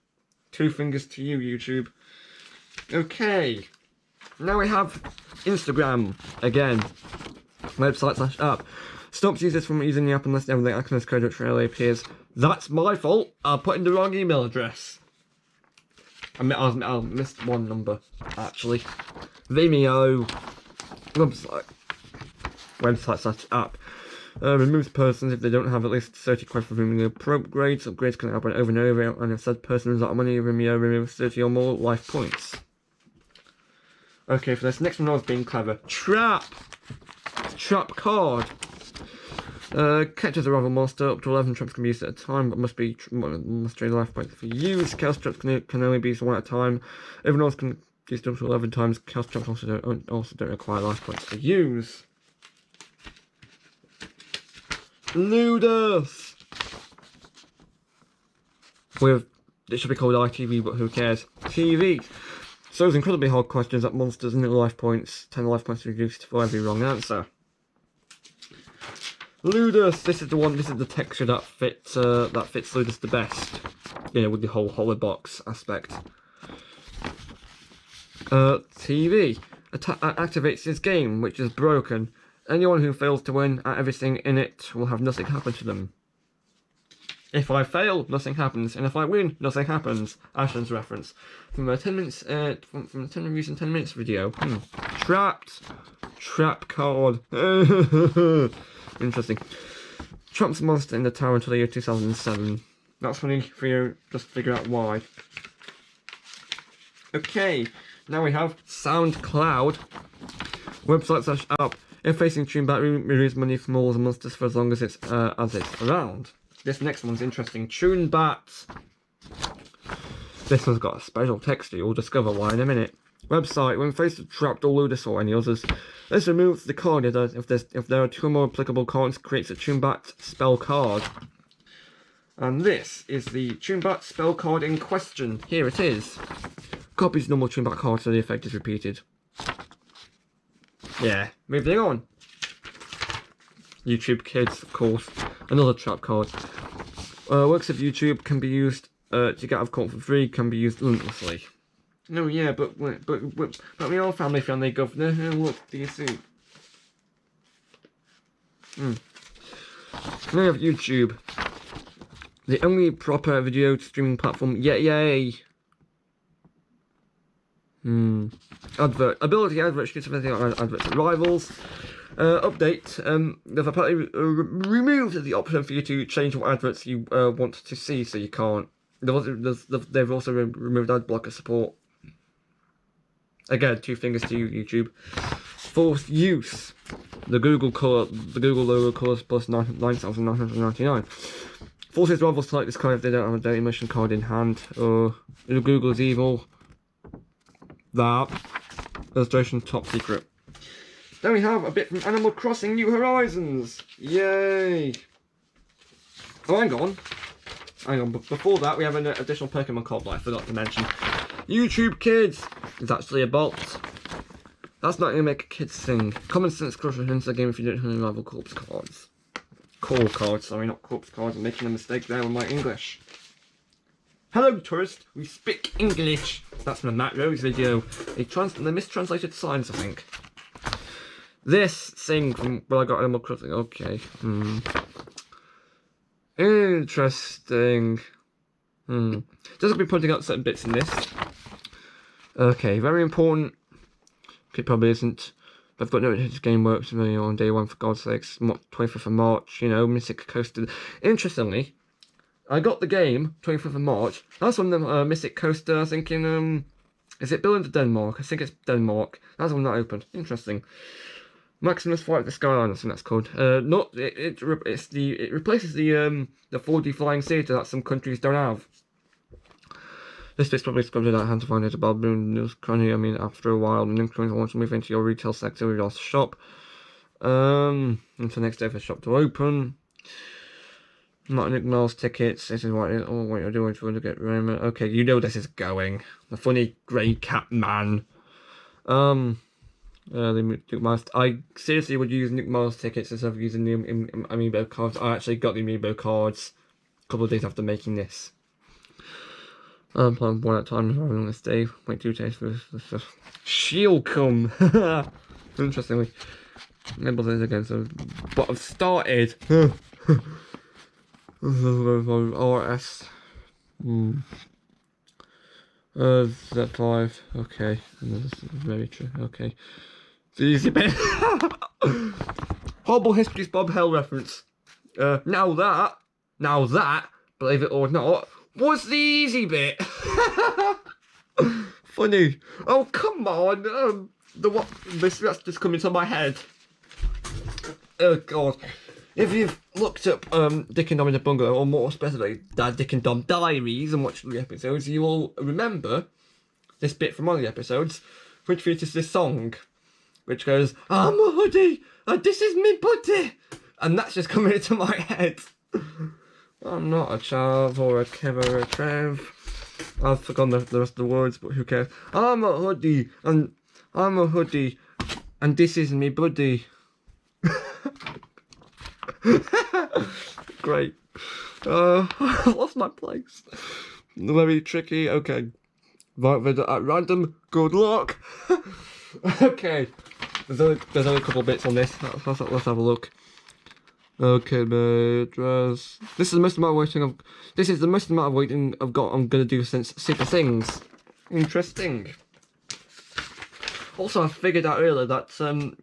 2 fingers to you, YouTube. Okay. Now we have Instagram again. Website / app. Stops users from using the app unless they have the access code which rarely appears. That's my fault. I put in the wrong email address. I missed one number, actually. Vimeo. Website / app. Removes persons if they don't have at least 30 quid for Vimeo Pro upgrades. Upgrades can happen over and over, and if said person is out of money, Vimeo removes 30 or more life points. Okay, for this next one I was being clever. Trap! Trap card. Catches a rival monster. Up to 11 traps can be used at a time, but must drain life points for use. Chaos traps can only be used 1 at a time. Everyone else can be used up to 11 times. Chaos traps also don't require life points for use. Ludus! It should be called ITV, but who cares? TV! So it's incredibly hard questions at monsters and life points. 10 life points reduced for every wrong answer. Ludus! This is the texture that fits Ludus the best. You know, with the whole hollow box aspect. TV. Activates this game, which is broken. Anyone who fails to win at everything in it will have nothing happen to them. If I fail, nothing happens, and if I win, nothing happens. Ashton's reference from a 10 minutes from the 10 reviews in 10 minutes video. Trapped. Trap card. Interesting. Traps a monster in the tower until the year 2007. That's funny for you. Just figure out why. Okay, now we have SoundCloud. Website / app. If facing TuneBat, removes money from all the monsters for as long as it's around. This next one's interesting. TuneBat. This one's got a special texture. You'll discover why in a minute. Website. When faced with Trapped or Ludus or any others, this removes the card. If there are 2 more applicable cards, creates a TuneBat spell card. And this is the TuneBat spell card in question. Here it is. Copies normal TuneBat card so the effect is repeated. Yeah, moving on. YouTube Kids, of course. Another trap card. Works of YouTube can be used to get out of court for free, can be used limitlessly. No, yeah, but we are family-friendly, Governor. What do you see? We have YouTube. The only proper video streaming platform yet, yay! Advert. Ability advert shoots everything on adverts and rivals. Update. They've apparently removed the option for you to change what adverts you want to see, so you can't. They've also removed ad blocker support. Again, 2 fingers to you, YouTube. Forced use. The Google logo colours plus 9,999. Forces rivals to like this card if they don't have a daily mission card in hand. Google is evil. That. Illustration top secret. Then we have a bit from Animal Crossing New Horizons. Yay! Oh, hang on. But before that, we have an additional Pokemon card that I forgot to mention. YouTube Kids is actually a bot. That's not going to make kids sing. Common sense crush hints the game if you don't have any rival corpse cards. Call cards, sorry, not corpse cards. I'm making a mistake there with my English. Hello, tourist. We speak English. That's from a Matt Rose video. The mistranslated signs, I think. This thing from where I got Animal Crossing. Okay. Interesting. Just be pointing out certain bits in this. Okay, very important. It probably isn't. But I've got no idea this game works for me on day 1, for God's sakes. 25th of March, you know, Mystic Coaster. Interestingly, I got the game 25th of March. That's on the Mystic Coaster. I was thinking, is it built into Denmark? I think it's Denmark. That's one that opened. Interesting. Maximus Flight of the Skyline, I think that's called. It replaces the 4D flying theatre that some countries don't have. This bit's probably scripted out how to find out about news crony. I mean, after a while, the new cronies want to move into your retail sector with your shop. Until next day for the shop to open. Not Nick Miles tickets. This is what you're doing to get Raymond. Okay, you know this is going. The funny grey cat man. I seriously would use Nick Miles tickets instead of using the Amiibo cards. I actually got the Amiibo cards a couple of days after making this. Playing one at a time on this day. Wait 2 days for this stuff. She'll come. Interestingly, enable this again. So, but I've started. RS. Z5. Okay, and this is very true. Okay, it's the easy bit. Horrible Histories Bob Hell reference. Now that, believe it or not, was the easy bit. Funny. Oh, come on. That's just coming to my head. Oh, God. If you've looked up Dick and Dom in the Bungalow, or more specifically, Dick and Dom Diaries, and watched the episodes, you will remember this bit from one of the episodes, which features this song, which goes, I'm a hoodie, and this is me buddy. And that's just coming into my head. I'm not a Charles or a Kev or a Trev. I've forgotten the rest of the words, but who cares? I'm a hoodie, and this is me buddy. Great. I lost my place. Very tricky. Okay. Right video at random. Good luck. Okay. There's only a couple bits on this. Let's have a look. Okay, address. This is the most amount of waiting I've got. I'm gonna do since Super Things. Interesting. Also, I figured out earlier that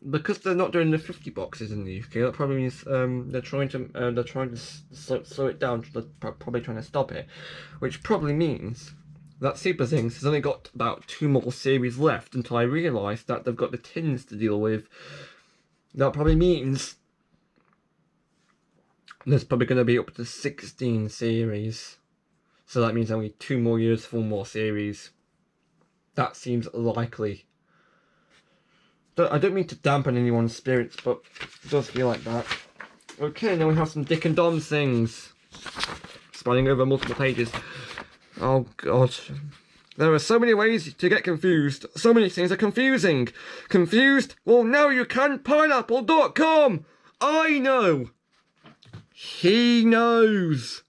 because they're not doing the 50 boxes in the UK, that probably means they're trying to slow it down. They're probably trying to stop it, which probably means that Super Things has only got about 2 more series left until I realise that they've got the tins to deal with. That probably means there's probably going to be up to 16 series. So that means only 2 more years, 4 more series. That seems likely. I don't mean to dampen anyone's spirits, but it does feel like that. Okay, now we have some Dick and Dom things. Spanning over multiple pages. Oh, God. There are so many ways to get confused. So many things are confusing. Confused? Well, now you can. Pineapple.com. I know. He knows.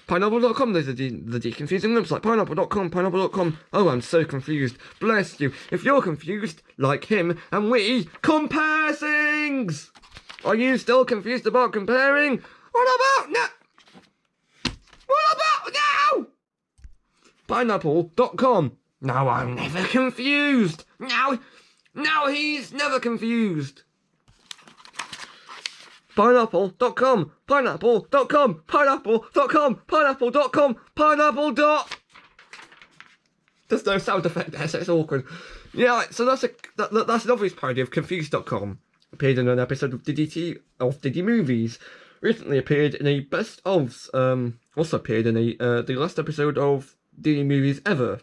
Pineapple.com, there's the confusing website. Pineapple.com, pineapple.com. Oh, I'm so confused. Bless you. If you're confused, like him and we, compare things! Are you still confused about comparing? What about now? What about now? Pineapple.com. Now I'm never confused. Now he's never confused. Pineapple.com, pineapple.com, pineapple.com, pineapple.com, pineapple dot. There's no sound effect there, so it's awkward. Yeah, so that's an obvious parody of Confused.com. Appeared in an episode of Diddy Movies. Recently appeared in a best ofs. Also appeared in the last episode of Diddy Movies ever.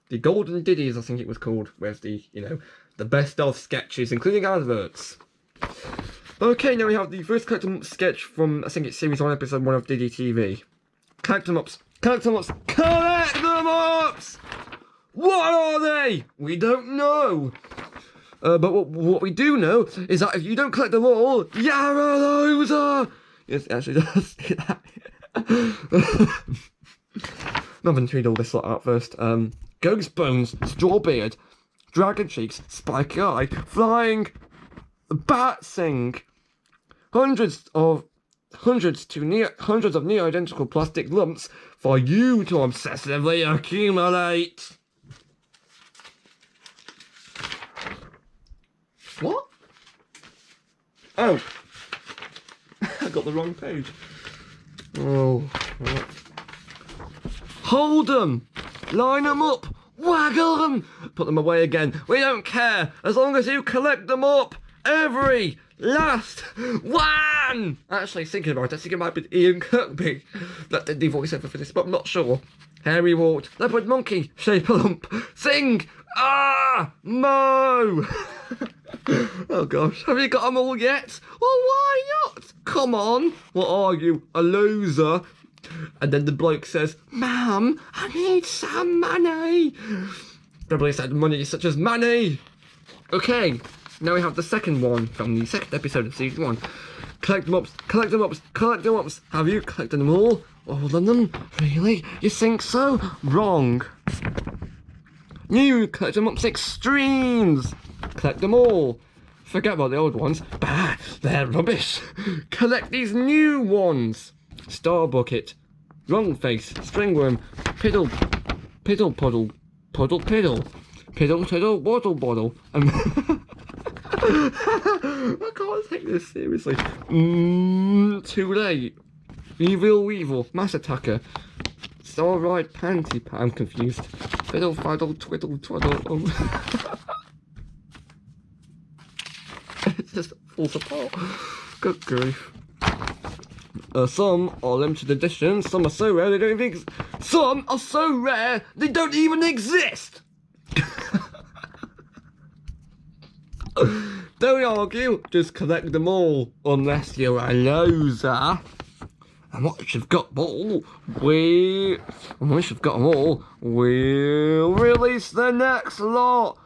The Golden Diddies, I think it was called, with the best of sketches, including adverts. Okay, now we have the first Collect 'em Ups sketch from, I think it's Series 1, Episode 1 of Diddy TV. Collect 'em Ups, Collect 'em Ups, Collect 'em Ups! What are they? We don't know. But what we do know is that if you don't collect them all, you're a loser! Yes, it actually does say that. Not going to read all this lot out first. Ghost Bones, Straw Beard, Dragon Cheeks, Spiky Eye, Flying... Bat Sing. Hundreds of near-identical plastic lumps for you to obsessively accumulate. What? Oh. I got the wrong page. Oh. What? Hold them. Line them up. Waggle them. Put them away again. We don't care. As long as you collect them up. Every last one! Actually, thinking about it, I think it might be Ian Kirkby that did the voiceover for this, but I'm not sure. Hairy Wart, Leopard Monkey, Shape a Lump, Sing! Ah! Mo! Oh gosh, have you got them all yet? Well, why not? Come on! What are you, a loser? And then the bloke says, Ma'am, I need some money! Probably said money such as money! Okay. Now we have the second one from the second episode of Season 1. Collect them ups, collect them ups, collect them ups. Have you collected them all? All of them? Really? You think so? Wrong. New collect them ups extremes. Collect them all. Forget about the old ones. Bah, they're rubbish. Collect these new ones. Star Bucket, Wrong Face, Stringworm, Piddle Puddle, Puddle Piddle, Piddle Tiddle, Waddle Bottle, and... I can't take this seriously. Too late. Evil Weevil, Mass Attacker, Starride Panty Pat. I'm confused. Fiddle Faddle Twiddle Twaddle. Oh. It just falls apart. Good grief. Some are limited editions. Some are so rare they don't even exist. Some are so rare they don't even exist. Don't argue, just collect them all, unless you're a loser. And once you've got them all, we'll release the next lot.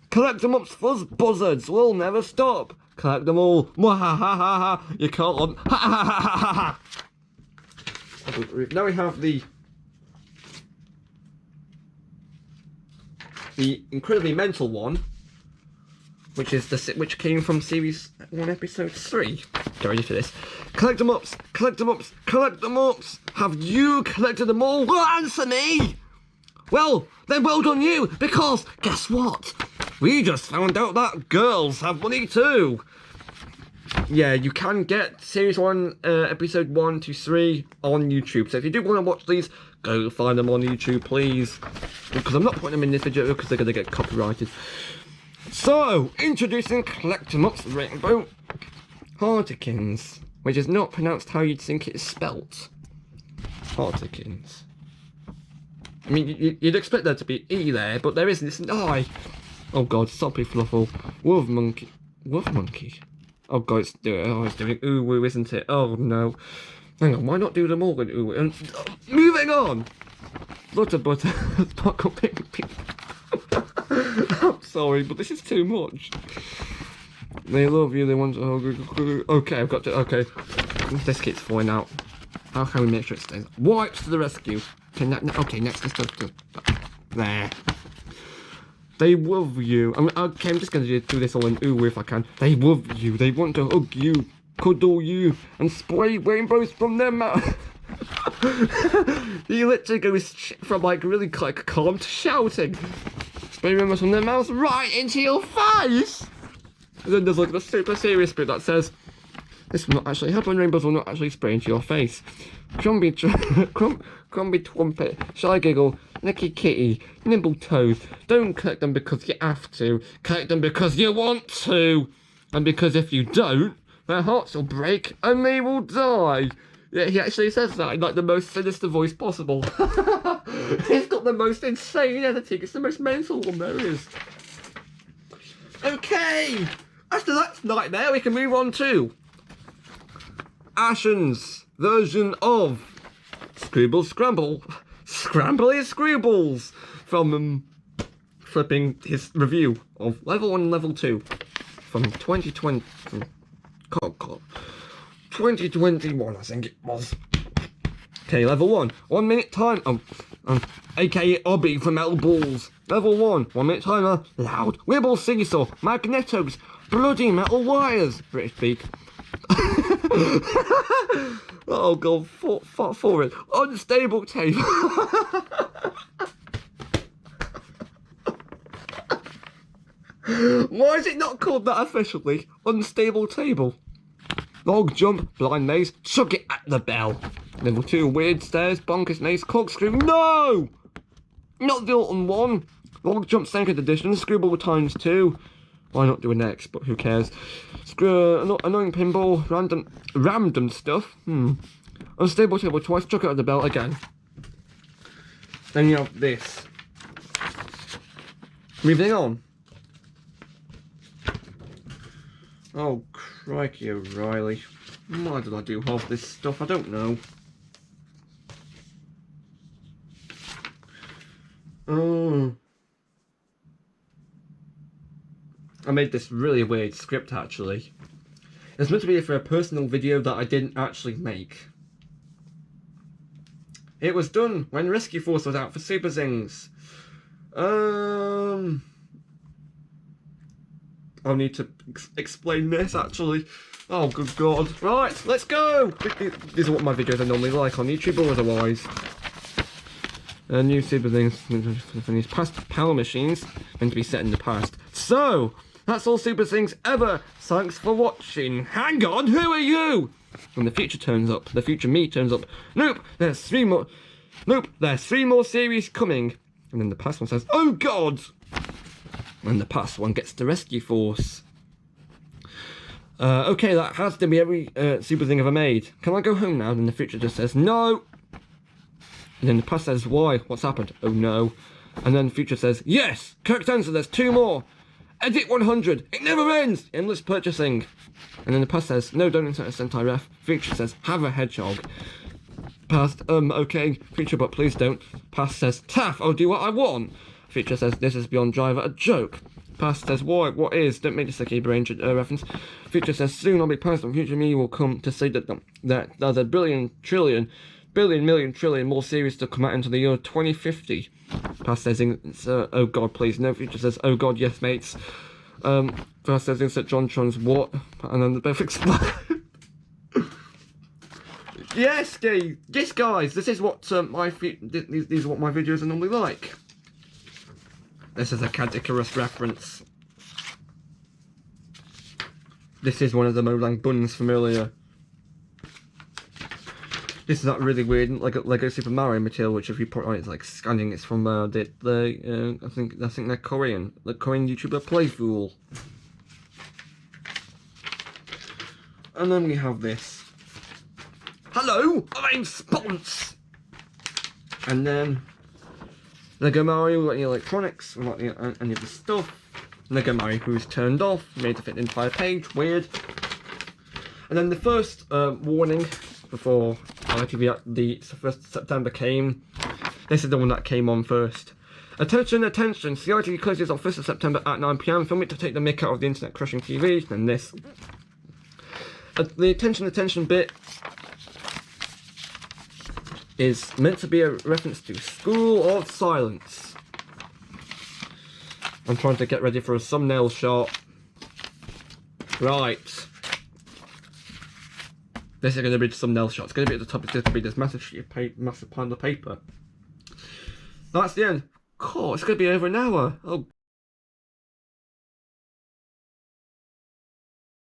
Collect them up, fuzz buzzards, we'll never stop. Collect them all, mwahahaha, you can't, ha ha ha ha ha. Now we have the incredibly mental one, which came from Series 1, Episode 3. Get ready for this. Collect them ups, collect them ups, collect them ups. Have you collected them all? Well, answer me! Well, then well done you, because guess what? We just found out that girls have money too. Yeah, you can get Series 1, Episode 1 to 3 on YouTube. So if you do want to watch these, go find them on YouTube, please. Because I'm not putting them in this video because they're going to get copyrighted. So, introducing Collect 'em Up's Rainbow Hartikins, which is not pronounced how you'd think it's spelt. Hartikins. I mean, you'd expect there to be E there, but there isn't. It's an I. Oh god, Soppy Fluffle. Wolf Monkey. Wolf Monkey? Oh god, it's doing ooh woo, isn't it? Oh no. Hang on, why not do them all in ooh woo? And, moving on! Butter Butter. Sparkle Pink Pink. I'm sorry, but this is too much. They love you, they want to... Okay, I've got to... Okay. This kit's falling out. How can we make sure it stays? Wipes to the rescue. Okay, okay, next. Let's go. There. They love you. I'm just going to do this all in ooh if I can. They love you. They want to hug you, cuddle you, and spray rainbows from their mouth. He literally goes from like really like calm to shouting. Spray rainbows from their mouths right into your face. And then there's like the super serious bit that says, this will not actually happen, rainbows will not actually spray into your face. Crumbly Trumpet, Shy Giggle, Nicky Kitty, Nimble Toes. Don't collect them because you have to. Collect them because you want to. And because if you don't, their hearts will break and they will die. Yeah, he actually says that in like the most sinister voice possible. It's got the most insane editing. It's the most mental one there is. Okay. After that nightmare, we can move on to Ashen's version of Scrabble Scramble. Scrambly Scrabbles from flipping his review of level 1 and level 2 from 2020. God, 2021, I think it was. Okay, level 1, 1 minute time. AKA Obby from Metal Balls. Level 1, 1 minute timer. Loud. Wibble Seesaw. Magnetos. Bloody metal wires. British speak. Oh god, for it. Unstable tape. Why is it not called that officially? Unstable table. Log jump, blind maze, chuck it at the bell. Level 2, weird stairs, bonkers maze, corkscrew. No! Not the Alton one. Log jump, second edition, scribble times 2. Why not do a next, but who cares? Annoying pinball, random stuff. Unstable table twice, chuck it at the bell again. Then you have this. Moving on. Oh, crikey O'Reilly. Why did I do half this stuff? I don't know. Oh. I made this really weird script actually. It's meant to be for a personal video that I didn't actually make. It was done when Rescue Force was out for Super Zings. I'll need to explain this actually. Oh good god. Right, let's go! These are what my videos are normally like on YouTube or otherwise. New Super Zings, past power machines, meant to be set in the past. So, that's all Super Things ever. Thanks for watching. Hang on, who are you? When the future turns up, the future me turns up. Nope, there's 3 more. Nope, there's 3 more series coming. And then the past one says, oh god. And the past one gets the Rescue Force. Okay, that has to be every Super Thing ever made. Can I go home now? And then the future just says, no. And then the past says, why? What's happened? Oh no. And then the future says, yes! Correct answer, there's 2 more. Edit 100, it never ends! Endless purchasing. And then the past says, no, don't insert a Sentai ref. Future says, have a hedgehog. Past, okay. Future, but please don't. Past says, Taff, I'll do what I want. Future says, this is beyond driver, a joke. Past says, why, what is? Don't make this a key brain reference. Future says, soon I'll be past and future me will come to say that there's a billion, million, trillion more series to come out into the year 2050. Past says, oh god, please. No. Future says, oh god, yes, mates. Past says, insert Jontron's what? And then the both explode. Yes, guys, this is what these are what my videos are normally like. This is a Cadicarus reference. This is one of the Molang buns from earlier. This is that really weird, like a Lego Super Mario material, which if you put on it's like scanning. It's from I think they're Korean. The Korean YouTuber Playfool. And then we have this. Hello, I'm Spons. And then Lego Mario without any electronics, without any of the stuff. Lego Mario who's turned off, made to fit the entire page. Weird. And then the first warning before ITV the 1st September came. This is the one that came on first. Attention, attention, CIT closes on 1st of September at 9 PM. Film it to take the mick out of the internet crushing TV. Then this. The attention bit is meant to be a reference to School of Silence. I'm trying to get ready for a thumbnail shot. Right. This is going to be the thumbnail shot. It's going to be at the top. It's going to be this massive sheet of paper, massive pile of paper. That's the end. God, it's going to be over an hour. Oh